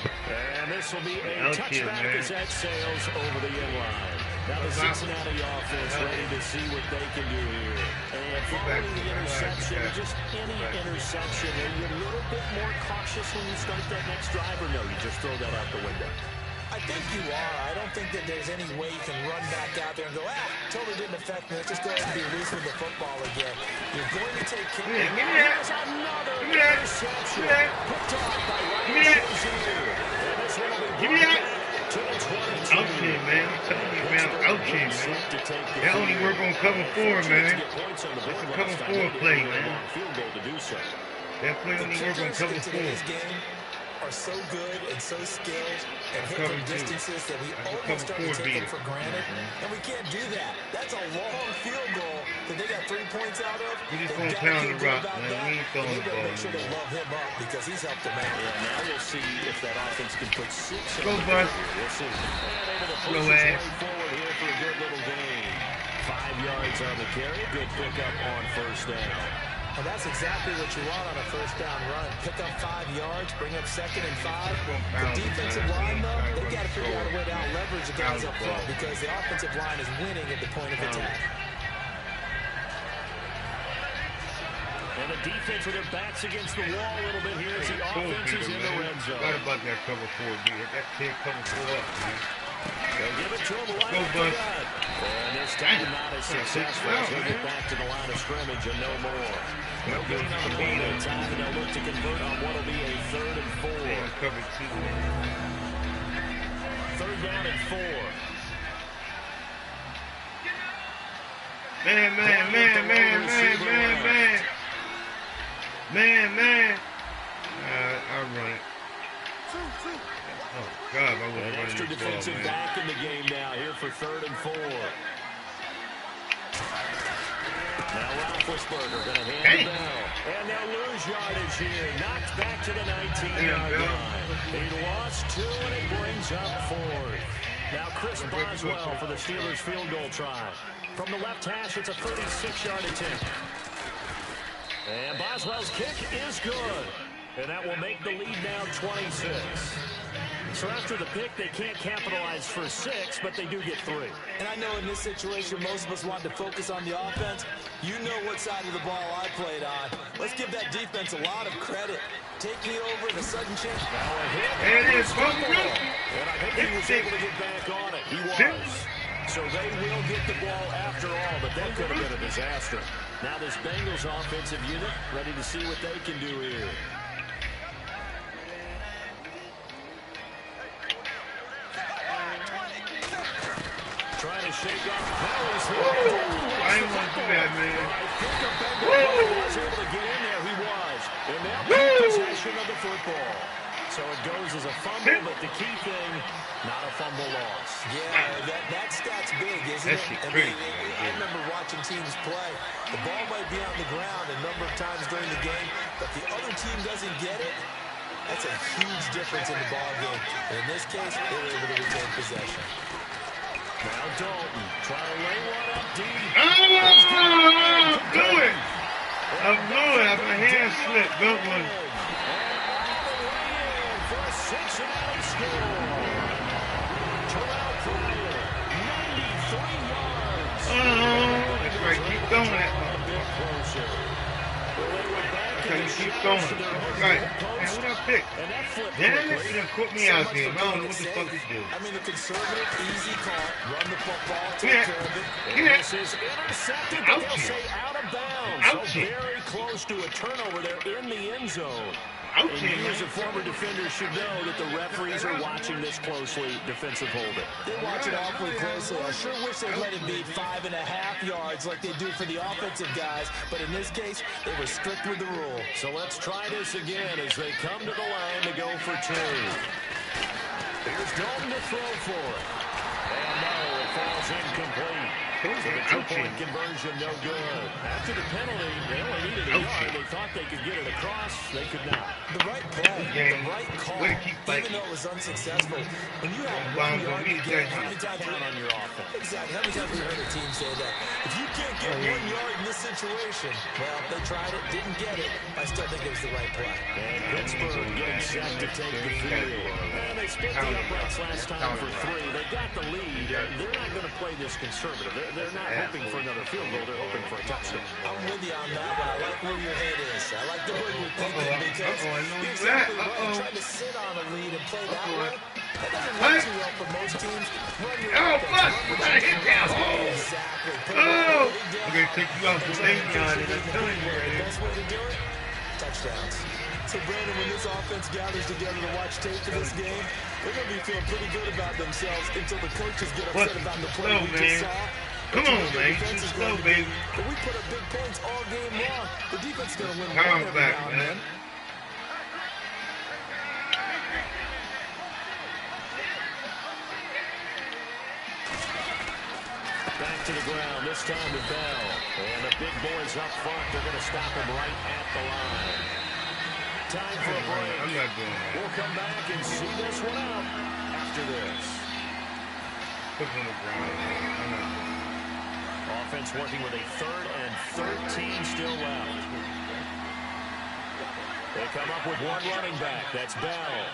And this will be a touchback as that sails over the inline. Now the Cincinnati offense ready to see what they can do here. And following the interception, just any interception, are you a little bit more cautious when you start that next drive, or no, you just throw that out the window? I think you are. I don't think think that there's any way you can run back out there and go, totally didn't affect me. Let's just go ahead and be loose with the football again. You're going to take care of it. Here's another interception. Picked off by Ryan Shazier. And this one will be brought back to the 22. Out here, man. I'm telling you, man. I'm out here, man. That only work on cover 4, man. That's a cover 4 play, man. That play only work on cover 4. Are so good and so skilled and hit from distances that we almost start to take them for granted. And we can't do that. That's a long field goal that they got 3 points out of. We just gonna pound the rock, man. We ain't throwing the ball. Make sure they love him up because he's helped them out. Yeah, now we'll see if that offense can put 6 Go, Bus. We'll see. And able to push Slow his ass. way forward here for a good little gain. 5 yards on the carry. Good pickup on first down. And that's exactly what you want on a first down run. Pick up 5 yards, bring up 2nd and 5. The defensive line, though, they've got to figure out a way to out-leverage the guys up front because the offensive line is winning at the point of attack. And the defense with their backs against the wall a little bit here as the offense is in the red zone. Forgot about that cover 4, dude. That kid cover 4 up, man. They'll give it to him right off the gut. And this time not as successful. He'll get back to the line of scrimmage and no more. No gain on the play that time, and they'll look to convert on what will be a 3rd and 4. Cover 2, man. 3rd down and 4. Man. I'll run it. Oh, God, I wasn't running Extra this defensive ball, man. back in the game now here for 3rd and 4. Now Roethlisberger going to hand the bell. And they'll lose yardage here. Knocked back to the 19-yard line. He lost 2, and it brings up 4th. Now Chris Boswell for the Steelers field goal try. From the left hash, it's a 36-yard attempt. And Boswell's kick is good. And that will make the lead now 26. So after the pick, they can't capitalize for 6, but they do get 3. And I know in this situation, most of us wanted to focus on the offense. You know what side of the ball I played on. Let's give that defense a lot of credit. Take me over in a sudden change. Now a hit. There it is, folks. And I think he was able to get back on it. He was. So they will get the ball after all, but that could have been a disaster. Now this Bengals offensive unit ready to see what they can do here. Trying to shake off penalties here. I didn't want to do that, man. I think the Bengals was able to get in there. He was. And they'll keep possession of the football. So it goes as a fumble, but the key thing, not a fumble loss. Yeah, that stat's big, isn't it? I remember watching teams play. The ball might be on the ground a number of times during the game, but the other team doesn't get it. That's a huge difference in the ball game. And in this case, they were able to retain possession. Now Dalton trying to lay one up deep. Oh, do it. I blew it. My hand slipped. Good one. For a Cincinnati score. Terrell Pryor, 93 yards. That's right. Keep going that one. Okay, keep going. Right. Man, what I pick? Damn it, you done put me out there. I don't know what the fuck he do. I mean, the conservative, easy call. Run the football, take care of it. And this is intercepted, but they'll say out of bounds. So very close to a turnover there in the end zone. And you as a former defender should know that the referees are watching this closely, defensive holding. They watch it awfully closely. I sure wish they'd let it be 5.5 yards like they do for the offensive guys, but in this case, they were strict with the rule. So let's try this again as they come to the line to go for 2. Here's Dalton to throw for it. And no, it falls incomplete. So the 2-point conversion, no good. After the penalty, they only needed a yard. They thought they could get it across. They could not. The right play, the right call, even though it was unsuccessful. When you have 1 yard to get, how many times count on your offense? Exactly. How many times have we heard a team say that? If you can't get 1 yard in this situation, well, they tried it, didn't get it. I still think it was the right play. And Pittsburgh getting set to take the field. And they split the uprights last time for 3. They got the lead. They're not going to to play this conservative. They're not hoping for another field goal. They're hoping for a touchdown. I'm with you on that, but I like where your head is. I like the way you're thinking because you're exactly right. Trying to sit on a lead and play that way, that doesn't work too well for most teams. Run your offense. You gotta hit that hole. Exactly. I'm gonna take you out the lane on it. I'm telling you, the best way to do it, touchdowns. So, Brandon, when this offense gathers together to watch tape for this game, they're going to be feeling pretty good about themselves until the coaches get upset about the play we just saw. Come on, man. Too slow, baby. But we put up big points all game long. The defense is going to win Calm one every back, now and then. Back to the ground, this time to Bell. And the big boys up front, they're going to stop him right at the line. Time for a break. I'm not doing that. We'll come back and see this one out after this. Put him on the ground. I'm not doing that. Offense working with a 3rd and 13 still left. They come up with one running back. That's Bell.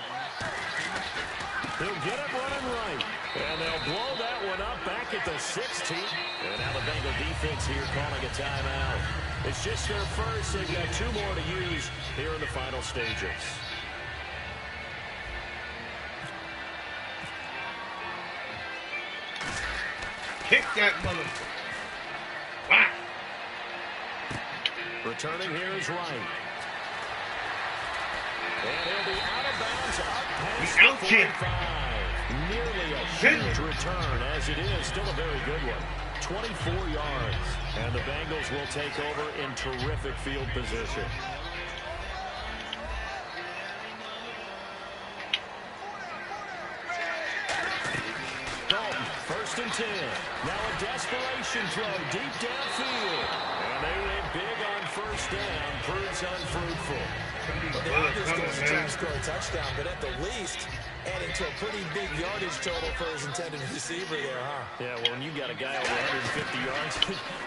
He'll get it running right. And they'll blow that one up back at the 16. And now the Bengal defense here calling a timeout. It's just their first. They've got 2 more to use here in the final stages. Kick that motherfucker. Wow. Returning here is Wright. And he'll be out of bounds up past the 45. Nearly a huge return as it is. Still a very good one. 24 yards. And the Bengals will take over in terrific field position. Dalton, 1st and 10. Now a desperation throw deep downfield. And they went big on 1st down. Proves unfruitful. The Eagles going to try to score a touchdown, but at the least, adding to a pretty big yardage total for his intended receiver there, huh? Yeah, well, when you got a guy over 150 yards,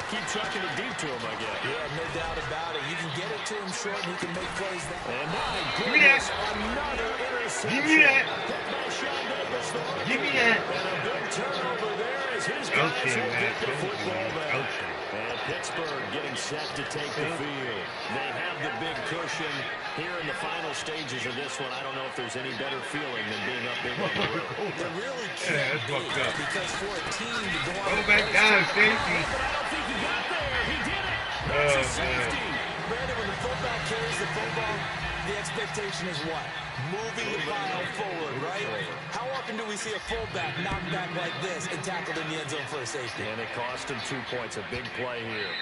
keep chucking it deep to him, I guess. Yeah, no doubt about it. You can get it to him short, and he can make plays that. And my Give me that. goodness, another interception. Give me that. Hit by Sean Davis. Give me that. And a big turnover there as his guys will get the football back. And Pittsburgh getting set to take the field. They have the big cushion here in the final stages of this one. I don't know if there's any better feeling than being up big on the road. There really can't be, because for a team to go on... Go back down, safety. But I don't think he got there. He did it. That's a safety. Brandon, when the fullback carries the football, the expectation is what? Moving the pile forward, right? How often do we see a fullback knock back like this and tackled in the end zone for a safety? And it cost him 2 points. A big play here.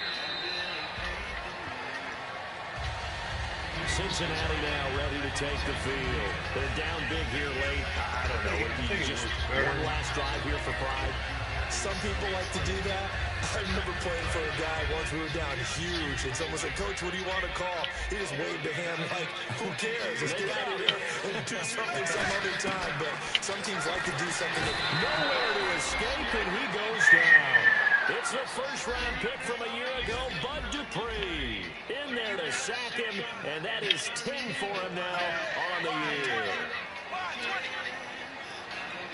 Cincinnati now ready to take the field. They're down big here late. I don't know. Just one last drive here for pride. Some people like to do that. I remember playing for a guy once we were down huge, and someone said, "Coach, what do you want to call?" He just waved a hand like, "Who cares? Let's get out of here and do something some other time." But some teams like to do something that nowhere to escape, and he goes down. It's the 1st-round pick from a year ago, Bud Dupree. In there to sack him, and that is 10 for him now on the year.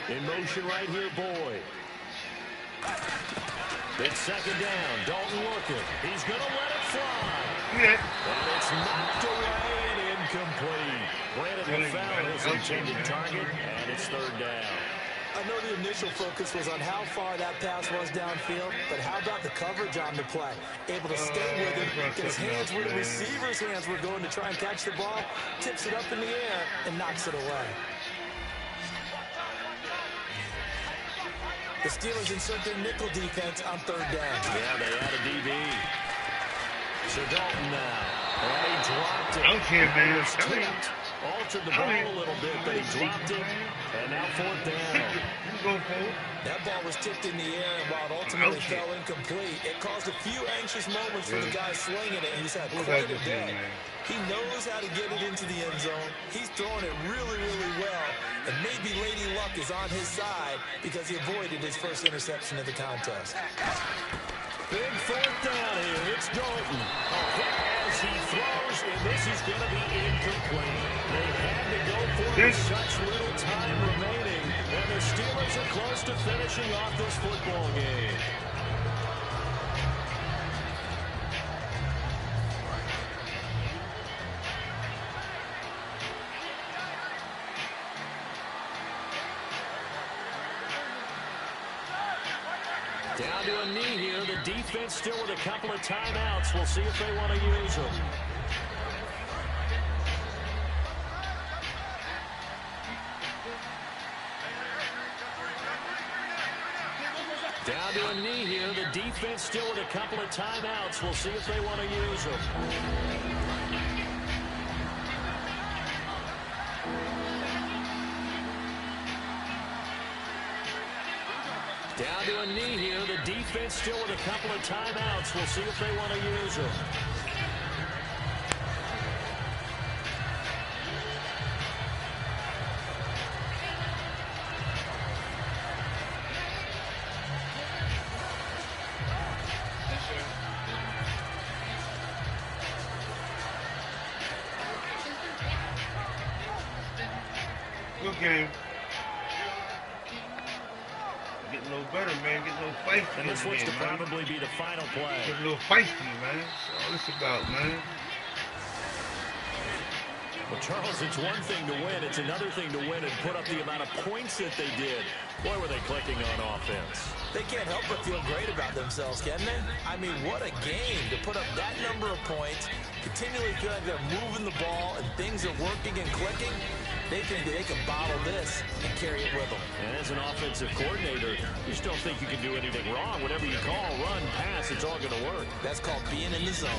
In motion right here, Boyd. It's 2nd down. Dalton looking. He's going to let it fly. Yeah. And it's knocked away and incomplete. Brandon foul his intended target, and it's 3rd down. I know the initial focus was on how far that pass was downfield, but how about the coverage on the play? Able to stay with him, get his hands where the receiver's hands were going to try and catch the ball, tips it up in the air, and knocks it away. The Steelers insert their nickel defense on 3rd down. Yeah, they add a DB. So Dalton now. And he dropped it. Out here, man. Altered the ball a little bit, but he dropped it. And now 4th down. That ball was tipped in the air, and while it ultimately fell incomplete, it caused a few anxious moments for the guy slinging it. He's had quite a day. He knows how to get it into the end zone. He's throwing it really, really well. And maybe Lady Luck is on his side because he avoided his first interception of the contest. Big 4th down here. It's Dalton. As he throws, and this is going to be incomplete. They had to go for it with such little time remaining. And the Steelers are close to finishing off this football game. Down to a knee here. The defense still with a couple of timeouts. We'll see if they want to use them. Down to a knee here. The defense still with a couple of timeouts. We'll see if they want to use them. Down to a knee here. The defense still with a couple of timeouts. We'll see if they want to use them. Good game. Getting a little better, man. Getting a little feisty. And this looks to probably be the final play. Getting a little feisty, man. That's all it's about, man. Well, Charles, it's one thing to win. It's another thing to win and put up the amount of points that they did. Boy, were they clicking on offense. They can't help but feel great about themselves, can they? I mean, what a game to put up that number of points, continually feel like they're moving the ball and things are working and clicking. They think they can bottle this and carry it with them. And as an offensive coordinator, you just don't think you can do anything wrong. Whatever you call, run, pass, it's all going to work. That's called being in the zone.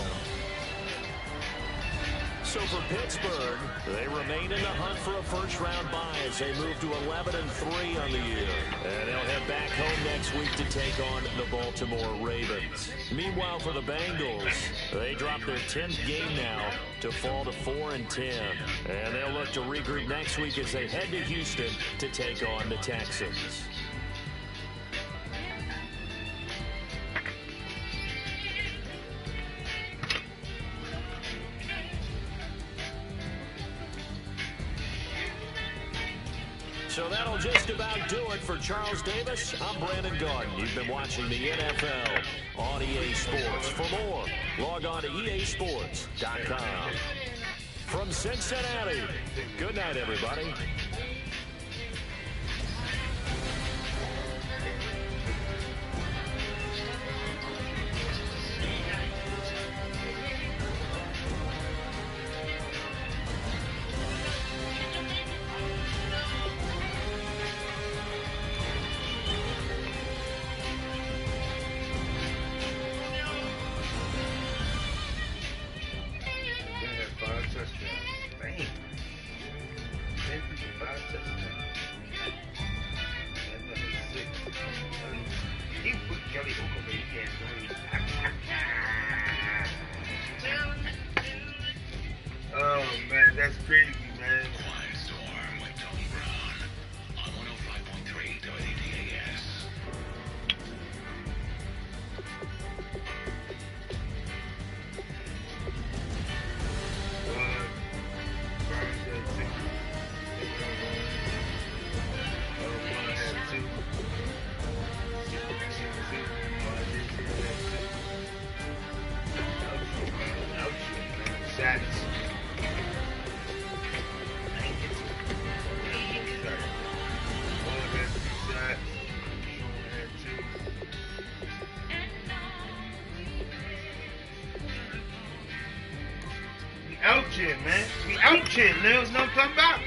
So for Pittsburgh, they remain in the hunt for a first-round bye as they move to 11-3 on the year. And they'll head back home next week to take on the Baltimore Ravens. Meanwhile, for the Bengals, they drop their 10th game now to fall to 4-10. And they'll look to regroup next week as they head to Houston to take on the Texans. So that'll just about do it for Charles Davis. I'm Brandon Garden. You've been watching the NFL on EA Sports. For more, log on to easports.com. From Cincinnati, good night, everybody. Oh man, that's crazy, man. Storm with Tony Brown on 105.3 WDAS. Out here, man. We out here, Lil. No come back.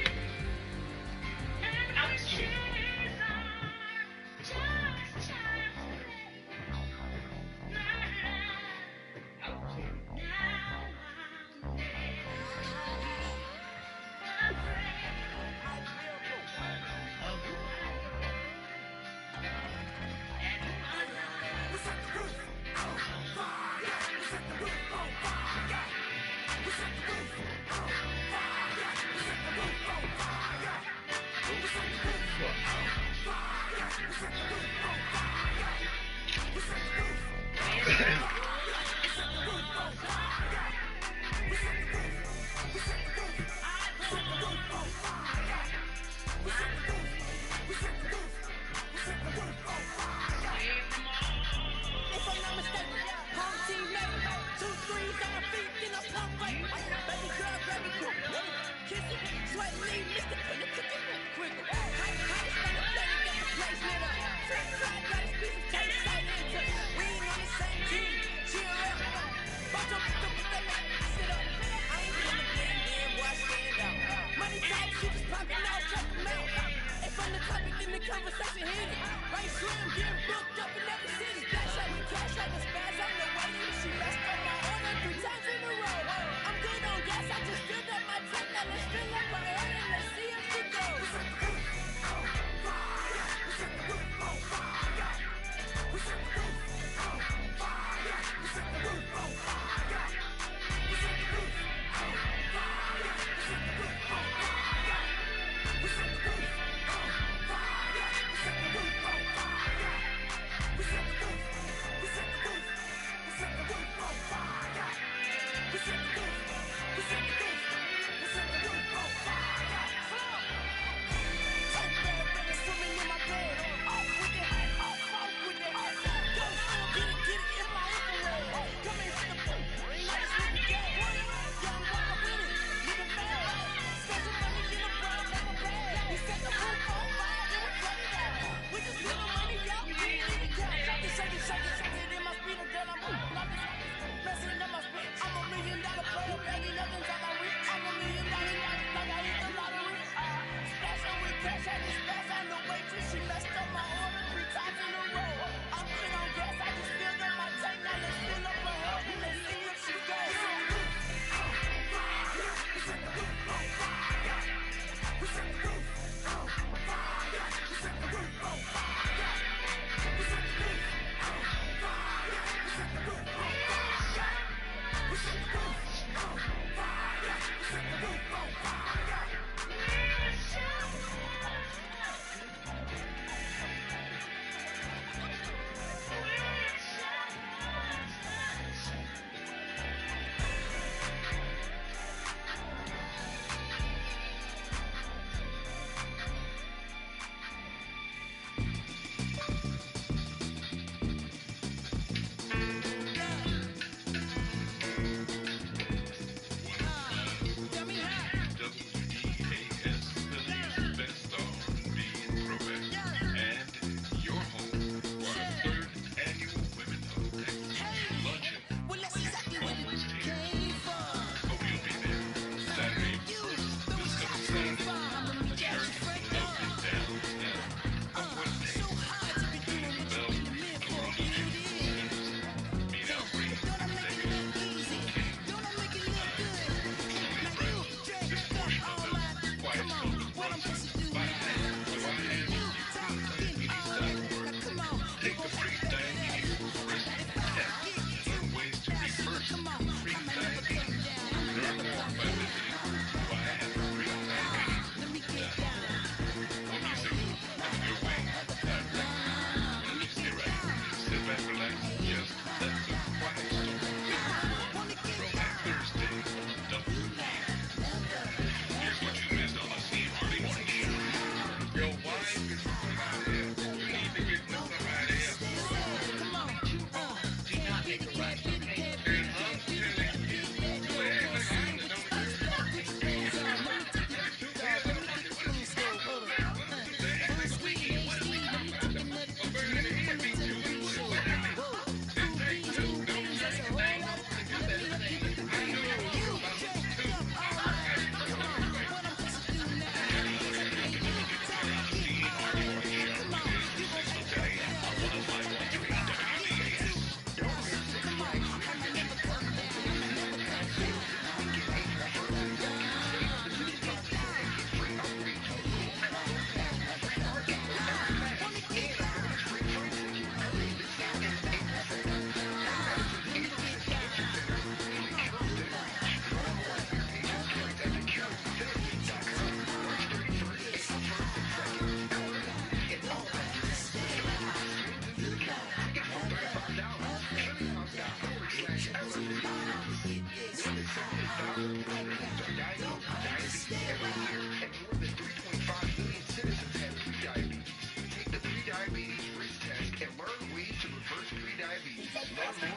Now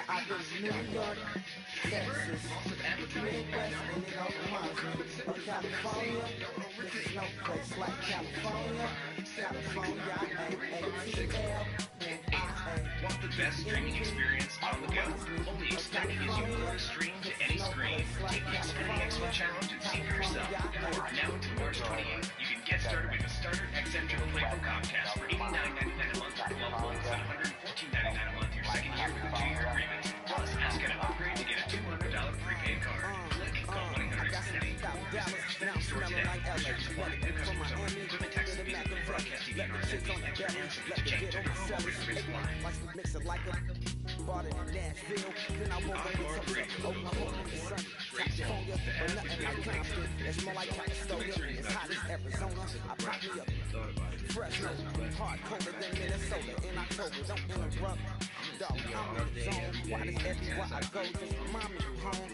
I go to New York, Texas, Midwest, and it all reminds me of California. This is no place like California. California, Want the best streaming experience on the go? Only Xfinity gives you more to stream to any screen. Take the Xfinity X1 Challenge and see for yourself. Now until March 28th, you can get started with the starter XM Triple Play from Comcast for $89.99 a month for 12 months and $114.99 a month your second year with a 2-year agreement. Plus, ask an upgrade to get a $200 prepaid card. Click, call 1-800-XFINITY. Store today. Search supply new customers only. Equipment tax and fees and broadcast TV and RSNP. Extra to change to home over your supply. Mix it like a bought it in Nashville. Then I woke up with some Oklahoma and sun. California, but nothing like Compton. It's more like Calistoga. It's hot as Arizona. I pop me up. Fresno, hard colder than Minnesota in October. Don't interrupt. Dog, I'm in the zone. Why does everywhere I go just remind me of home?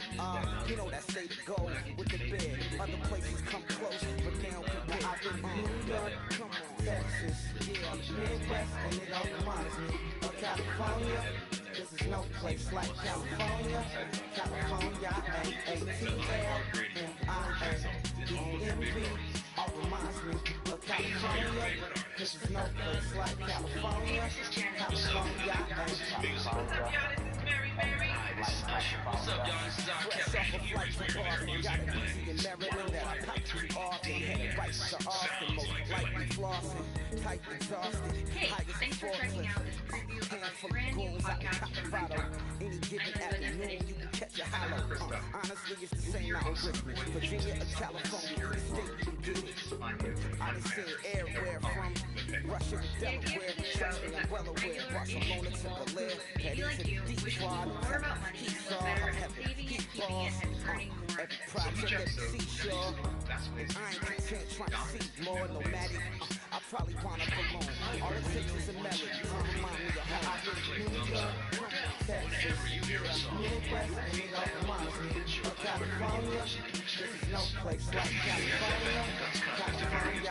You know that state to go with the bed. Other places come close, but they don't compare. I've been in New York, come on, Texas, yeah, Midwest, and it all reminds me of California. This is no place like California. California, A-A-T-L-M-I-A-D-M-V. All reminds me of California. This is no place like California. California, A-A-T-L-M-I-A-D-M-V. This is Usher. What's up, y'all? This is our Captain. Here's where your better music playing. Hey, thanks for checking out this preview of our brand new podcast from BigQadeer's. Any given afternoon, you can catch a hollow. Honestly, it's the same out with Virginia or California. The state you get it. I done seen everywhere from Russia to Delaware, trust me, I'm well aware. Barcelona to Bel-Air, Maybe like you, wish we knew more about money and was better at saving it, keeping it, and earning more. Every project at the seashore. I ain't content trying to see more nomadic. I probably wanna belong. All it takes is a melody. Remind me of how I live in New York, Texas, Midwest, and it all reminds me of California. This is no place like California. California,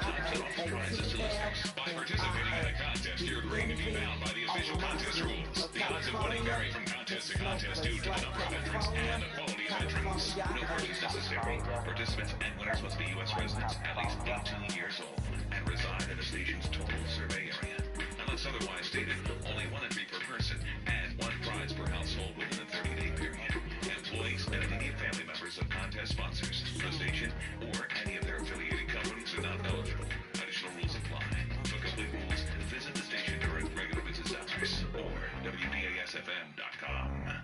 By participating in a contest, you're agreeing to be bound by the official contest rules. The odds of winning vary from contest to contest due to the number of entrants and the quality of entrants. No purchase necessary. Participants and winners must be U.S. residents, at least 18 years old, and reside in the station's total survey area. Unless otherwise stated, only one entry per person and one prize per household within a 30-day period. Employees and immediate family members of contest sponsors, the station, or any of their affiliated companies are not eligible. Additional rules apply. For complete rules, visit the station during regular business hours or WDASFM.com.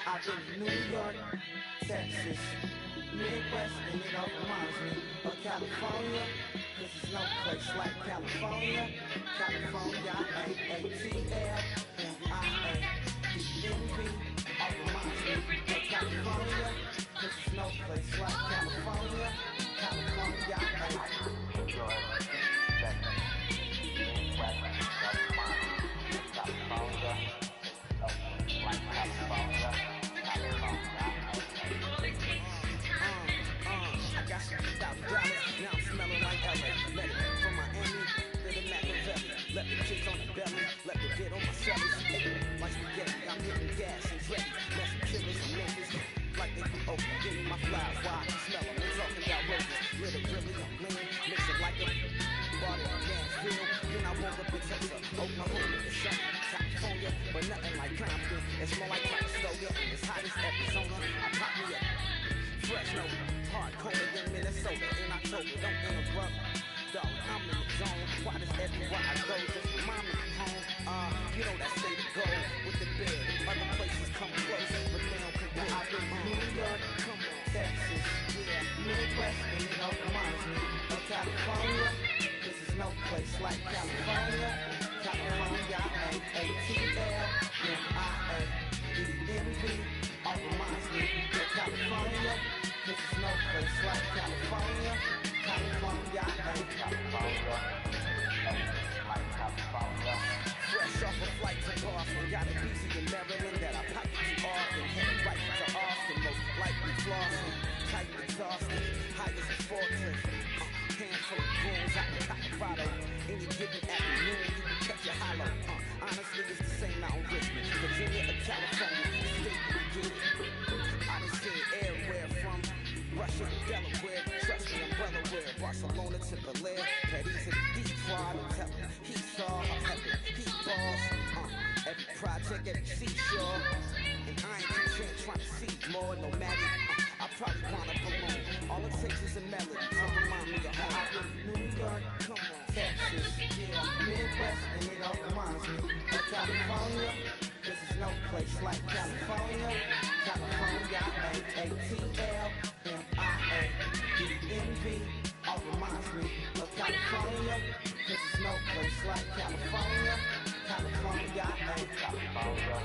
I've been New York, Texas, Midwest, and it all reminds me of California. This is no place like California. California, A-A-T-L, M-I-A, D-N-V, all reminds me of California. This is no place like California. California, now I'm smelling like LA. Let it from Miami to the Machiavelli. Let the chicks on the belly, let the vid on my celly. Like spaghetti, I'm hitting gas and ready. Let some killers and niggas like they from Oakland. Give me my flowers while I smell them. We're talking about roses. Literally, I'm lean, mixing like a bought it in Nashville. Then I woke up in Tulsa, Oklahoma, the sun, California, but nothing like Compton. It's more like Minnesota. It's hot as Arizona. I pop me up. Fresh no hard colder than Minnesota in October. Don't interrupt, dog. I'm in the zone. Why does everywhere I go just remind me of home? You know that state of gold with the bed. Other places come close, but they don't compare. I've been New York, come on, Texas, yeah, Midwest, and it all reminds me of California. This is no place like California. California, A-A-T-L, M-I-A, D-N-V, all reminds me of California. This is no place like California. California, Any given afternoon, you can catch a hollow. Honestly, it's the same out in Richmond, Virginia or California. State you get it. I done seen everywhere from Russia to Delaware. Trust me, umbrella wear. Barcelona to Bel-Air. Petty's in the deep fried and tell him he saw her epic. He balls. Every project, every seashore. And I ain't content trying to see more, no matter. I probably wanna belong. All it takes is a melody to remind me of home. New York, come on, Texas, yeah, Midwest, and it all reminds me of California. This is no place like California. California, A-A-T-L-M-I-A-D-N-V. All reminds me of California. This is no place like California. California, California.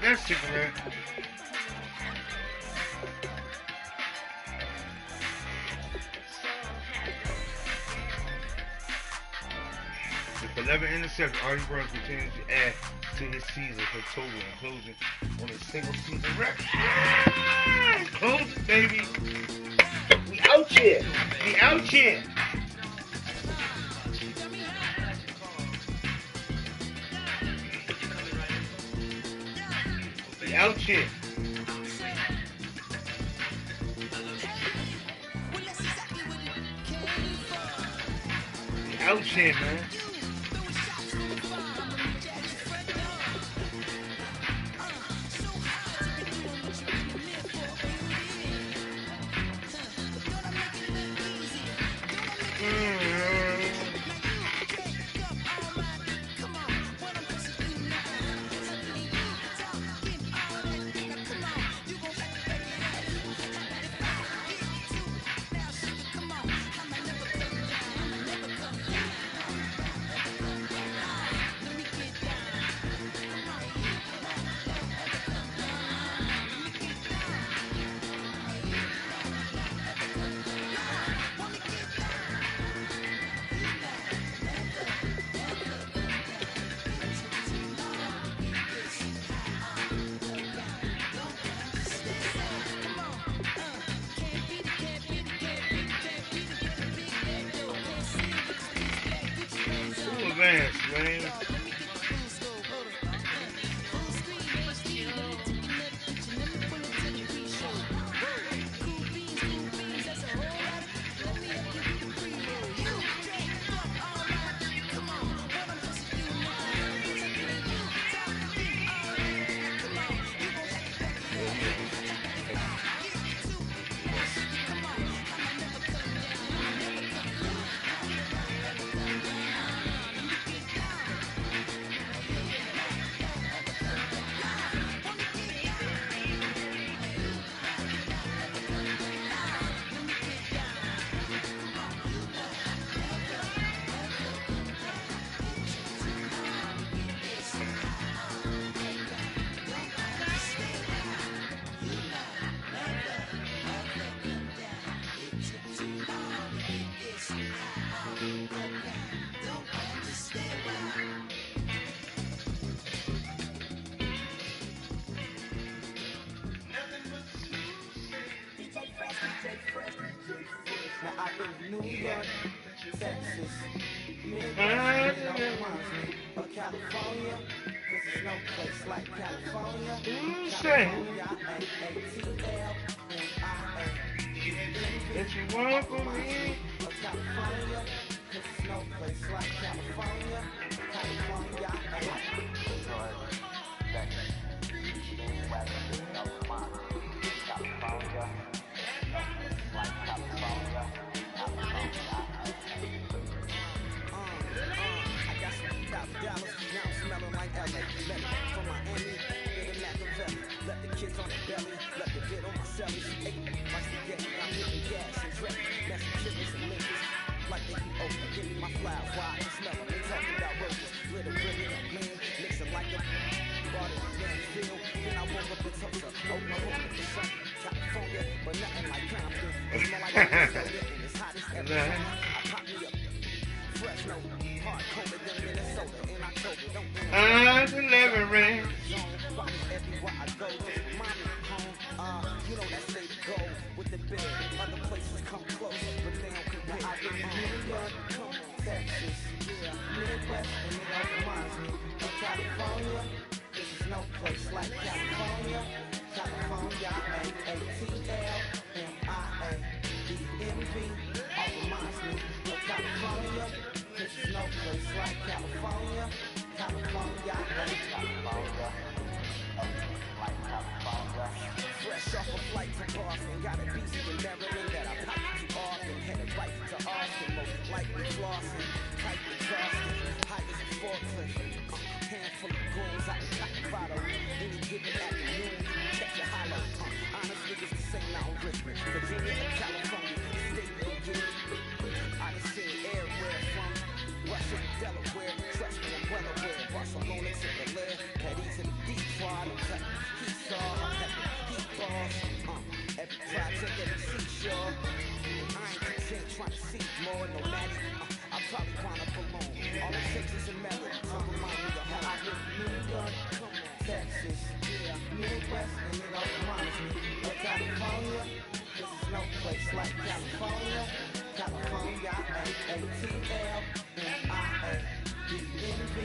That cigarette. With 11 interceptions, Artie Burns continues to add to his season for total and closing on a single season record. Yeah! Close it, baby. We out here. We out here. Out here. Out here, man. fast, man. Now I'm in New York, Texas, Midwest, or California. This is no place like California. California, A-A-T-L-M-I-A. If you want for me. Or California. This is no place like California. California, I got some $1,000, now I'm smelling like LA. Let it from Miami, get a Machiavelli. Let the kids on the belly, let the bit on my celly. She ate my spaghetti, I'm hitting gas and dread. That's the chitlins and Memphis, like they eat open. Give me my flower, why I smell them. They talking about roaches, little brilliant and lean, mixing like a bought it in Nashville. Then I woke up in Tulsa, Oklahoma, the sun, California, but nothing like Compton. It smell like a soda and it's hot as ever. I pop me up. Fresh, no hard colder than Minnesota in October. Don't Delivering. everywhere I go. Mommy home, you know that say to go with the bed. Other places come close, but they don't compare. I get New York, come on, Texas, yeah, Midwest, and it all reminds me of California. This is no place like California. California, A-A-T-L-M-I-A. DMV, all reminds me of California. This is no place like California. California, California. Fresh off a flight to Boston, got a beast in Maryland that I pop too often. Headed right to Austin, most likely flossing. Tight exhausted, high as a forklift. Handful of goons out in Colorado. Any given afternoon, check your hollow. Honestly, it's the same out in Richmond, Virginia and California. State begin. I done seen everywhere from Russia to Delaware. Trust me, I'm well aware. Barcelona to Bel-Air, Petty to the Detroit. He saw, I'm having heat balls. Every project, every seashore. I ain't content trying to see more, no matter. I probably wanna belong. All it takes is a melody to remind me of how I live in New York, come on, Texas, yeah, Midwest, and it all reminds me of California. This is no place like California. California, A-A-T-L-M-I-A. DMV,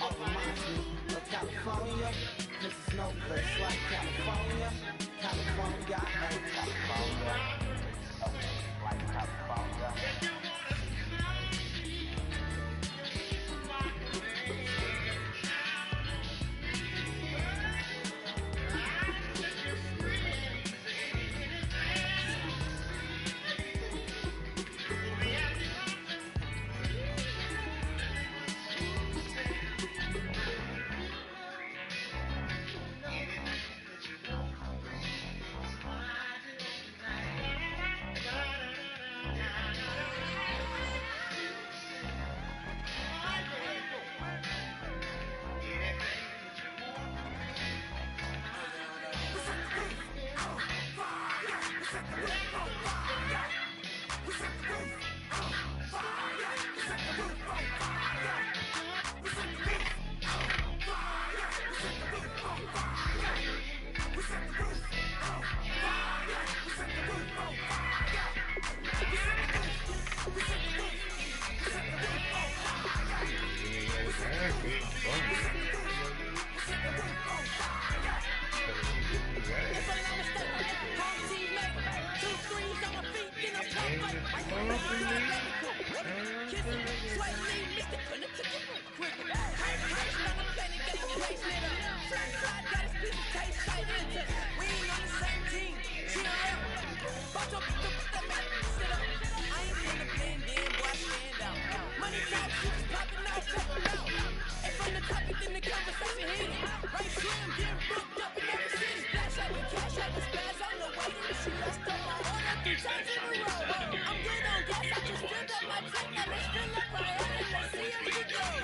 all reminds me of California. This is no place like California. California, California. Like California. It's that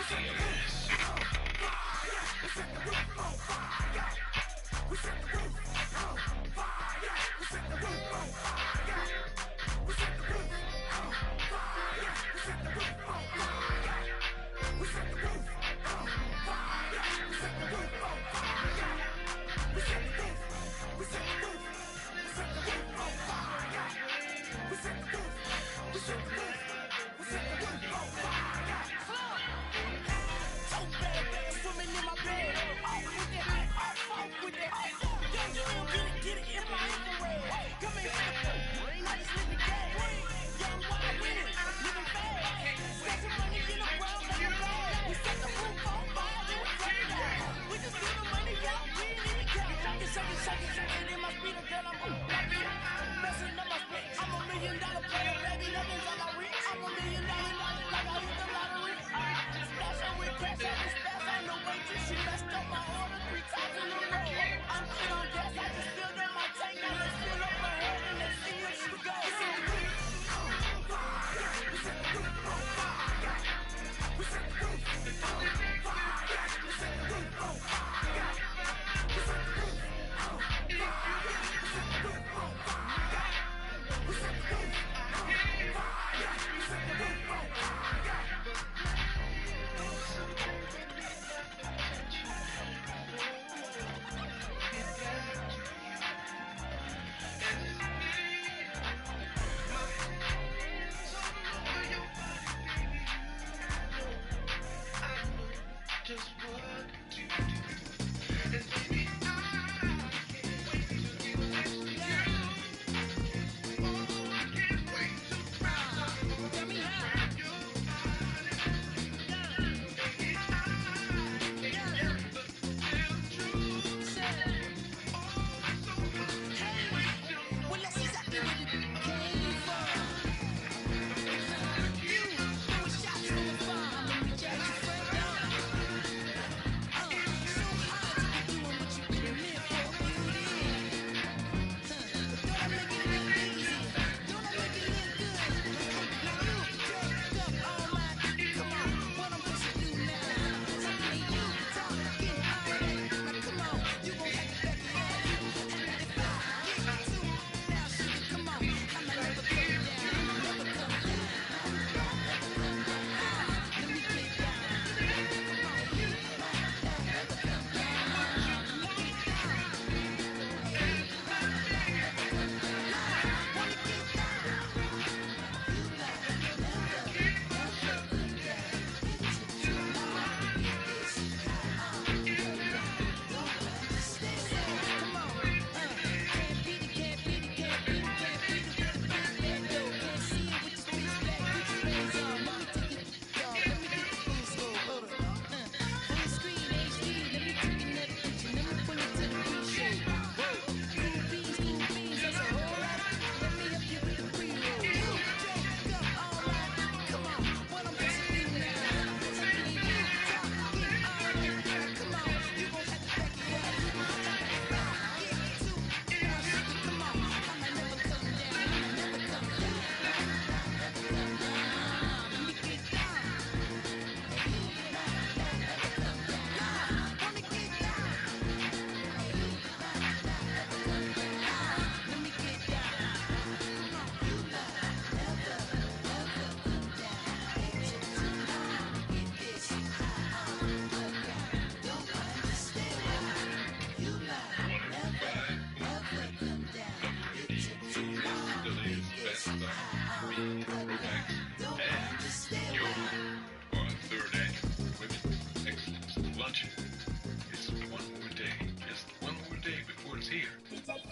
time.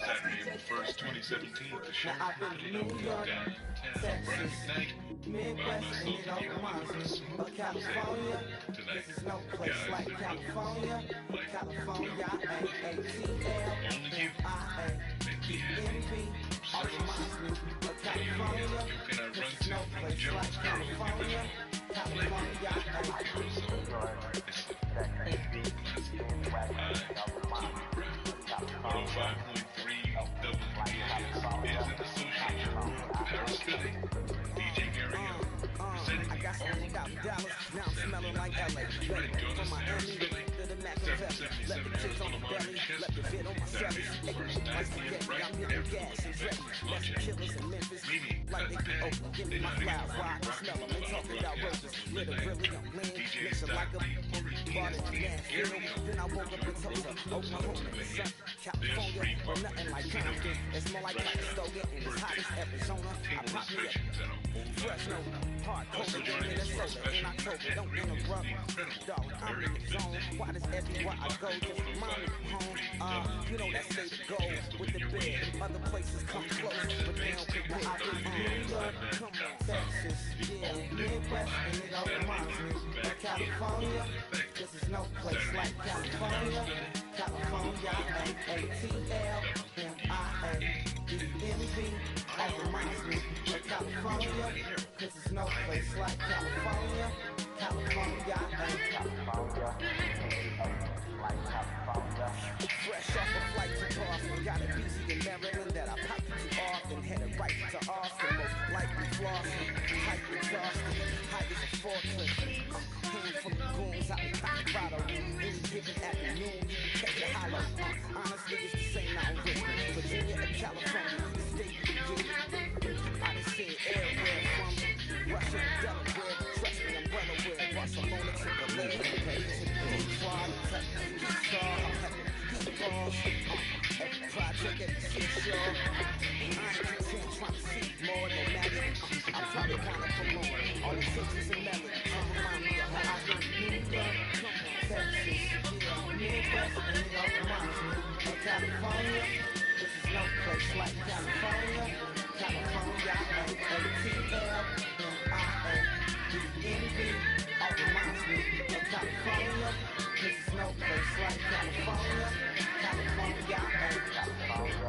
Saturday, April 1st, 2017 at the Sheraton Hotel downtown. Friday night, myself and you will put a smooth sail tonight. Guys, the California, like California, only you make me happy. Service, you can run to from the Jonesboro Divisional. Play it's the real classic. 105.3 WBAS is in association with Paris Philly. DJ Gary Hill presenting I got $70,000, now I'm smelling like LA. Ready from Miami to the Machiavelli. Let the kids on the belly, let the vid on my celly. Like spaghetti, I'm hitting gas and ready. Let's killers in Memphis, like they can open. Give me my flowers, why I smell them. They talking about roses. Literally, I'm lean, mixing like a bought it Nashville. Then I woke up in Tulsa, Oklahoma, the sun. California, or nothing like Compton. It's more like Calistoga, and it's hot as Arizona. I pop me up, fresh no hardcore in Minnesota in October. Don't interrupt, dog. I'm in the zone. Why does everywhere I go just remind me of home? You know that state of gold with the bed. Other places come close, but they don't pick what I do. Come on, Texas, yeah, Midwest, and it all reminds me of California. This is no place like California. California, A-T-L-M-I-A-D-N-V. All reminds me of California. This is no place like California. California, fresh off a flight to Boston, got a BC in Maryland that I popped too often. Headed right to Austin, most likely flossing. Hype exhausted, high as a forklift. Handful of goons out in Colorado. Any given afternoon, you can catch a hollow. Honestly, it's the same out in Richmond, Virginia and California. The state you get. I done seen everywhere from Russia to Delaware. Trust me, I'm well aware. Barcelona to Berlin, Paris to Detroit, every project, every seashore. I ain't content trying to see more than magic. I'm probably kind of forlorn. All the sixes and melons remind me of how I get New York. Come on, Texas, yeah, Midwest, and it all reminds me of California. This is no place like California. California, A-T-L-M-I-A-D-N-V. All reminds me of California. This is no place like California. California, California.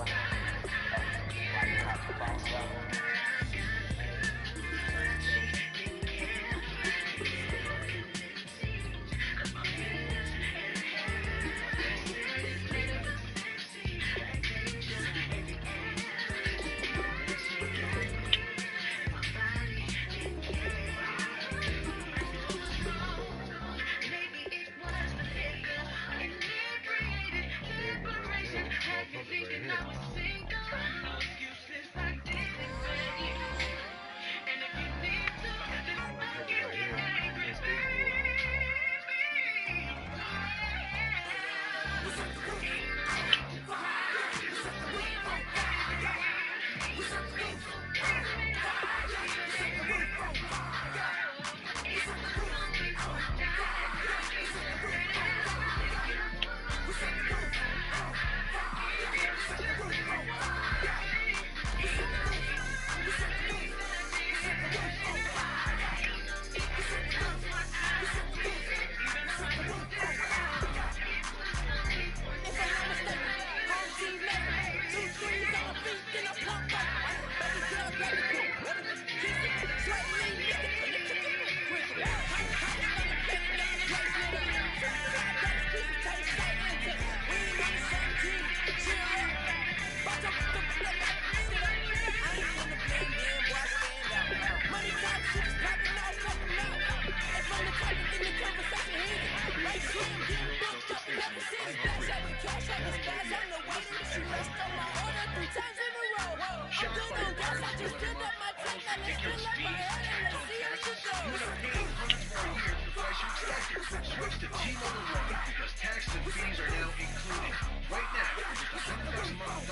Switch to T-Mobile One because tax and fees are now included. Right now, for just $100 a month,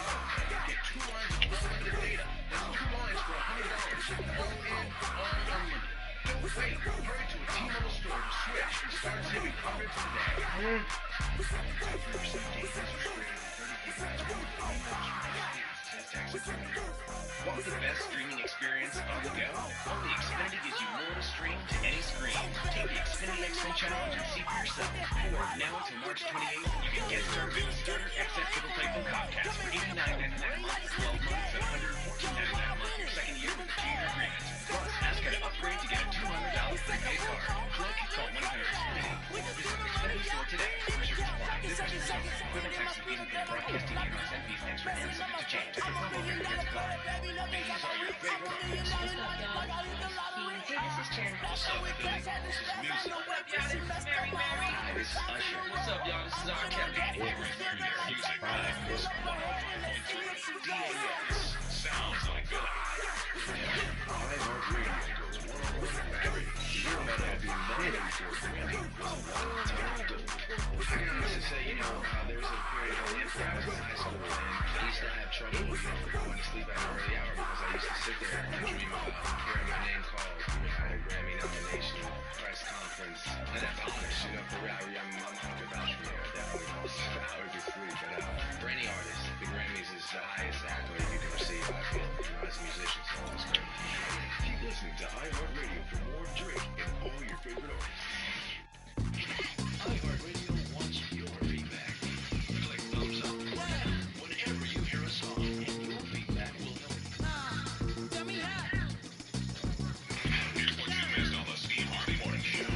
get 2 lines of unlimited data. That's 2 lines for $100. Phone in, on unlimited. Don't wait. Hurry to a T-Mobile store to switch and start saving hundreds today. Access to exit perimeter. Want the best streaming experience on the go? Only Xfinity gives you more to stream to any screen. Take the Xfinity X1 Challenge and see for yourself. Or, now until March 28th, you can get started with the Starter XF Triple Play from Comcast for $89.99 a month for 12 months and $114.99 a month your second year with a 2-year agreement. Plus, ask how to upgrade to get a $200 prepaid card. Click, call 1-800-XFINITY. Or visit the Xfinity store today. Restrictions apply. This is equivalent tax and fees including broadcasting, earmarks, and fees, and extra fees subject to change. If promo rate gets applied. These are your favorite artists. Hey, this is Jen. What's up, Philly? This is music. What up, y'all? This is Mary Mary. Hi, this is Usher. What's up, y'all? This is R. Kelly. And here is Premier Music Live. This 100.3 DAX. Sounds like Philly. iHeartRadio goes 101 You're about to be nominated for a Grammy. I can honestly say, there was a period of when I was in high school, and I used to have trouble, going to sleep at an early hour because I used to sit there and dream about hearing my name called. I had a Grammy nomination, press conference, and that's honest, for real. My mom could vouch for me. I definitely lost hours of sleep. But for any artist, the Grammys is the highest accolade you can receive, I feel, as a musician, so it's great. Keep listening to iHeartRadio for more Drake and all your favorite artists. iHeartRadio wants your feedback. Click thumbs up whenever you hear a song, and your feedback will help. Here's what you missed on the Steve Harvey Morning Show.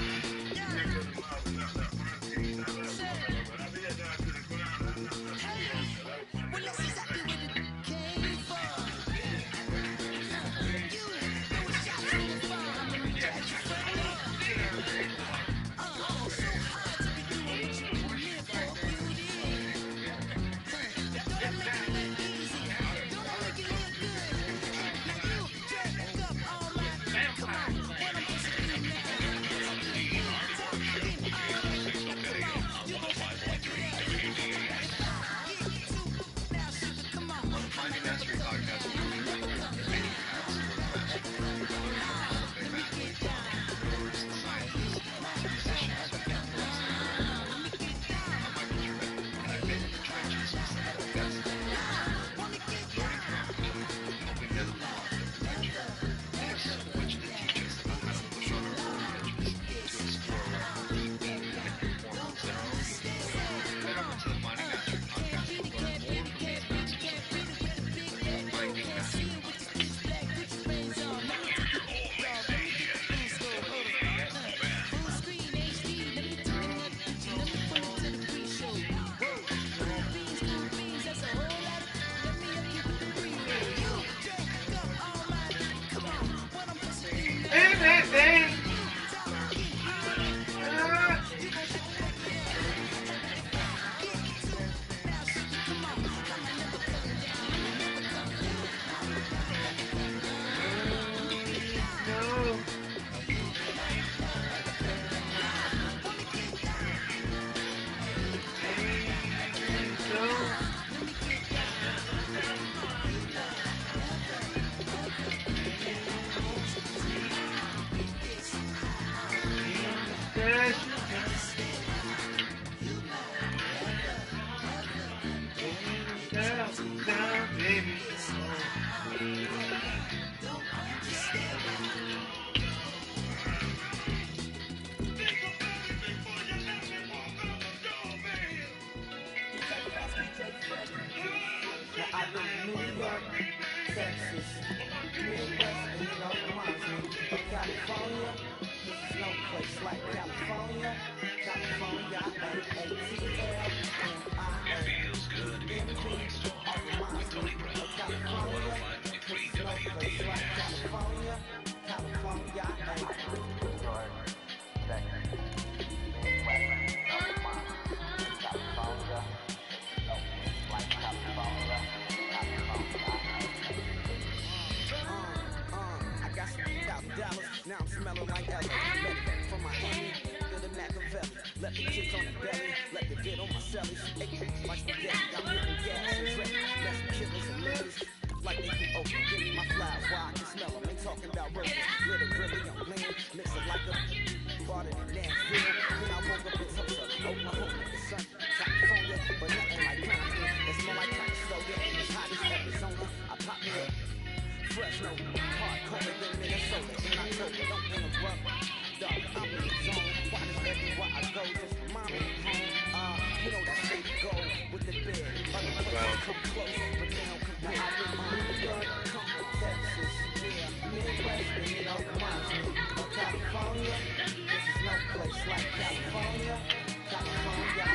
Well, Come close, but they don't compare. I live in New York, come from Texas, yeah, Midwest, and it don't remind me of California. This is no place like California. California,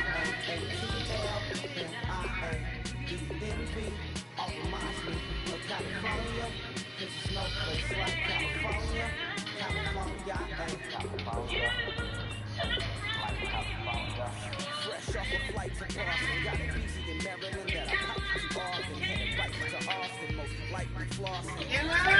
A-T-L-M-I-A-D-N-V, all reminds me of California. This is no place like California. California, California. Fresh off a flight to Boston, got a BC in Maryland that I piped to Austin, headed right to Austin, most likely flossing.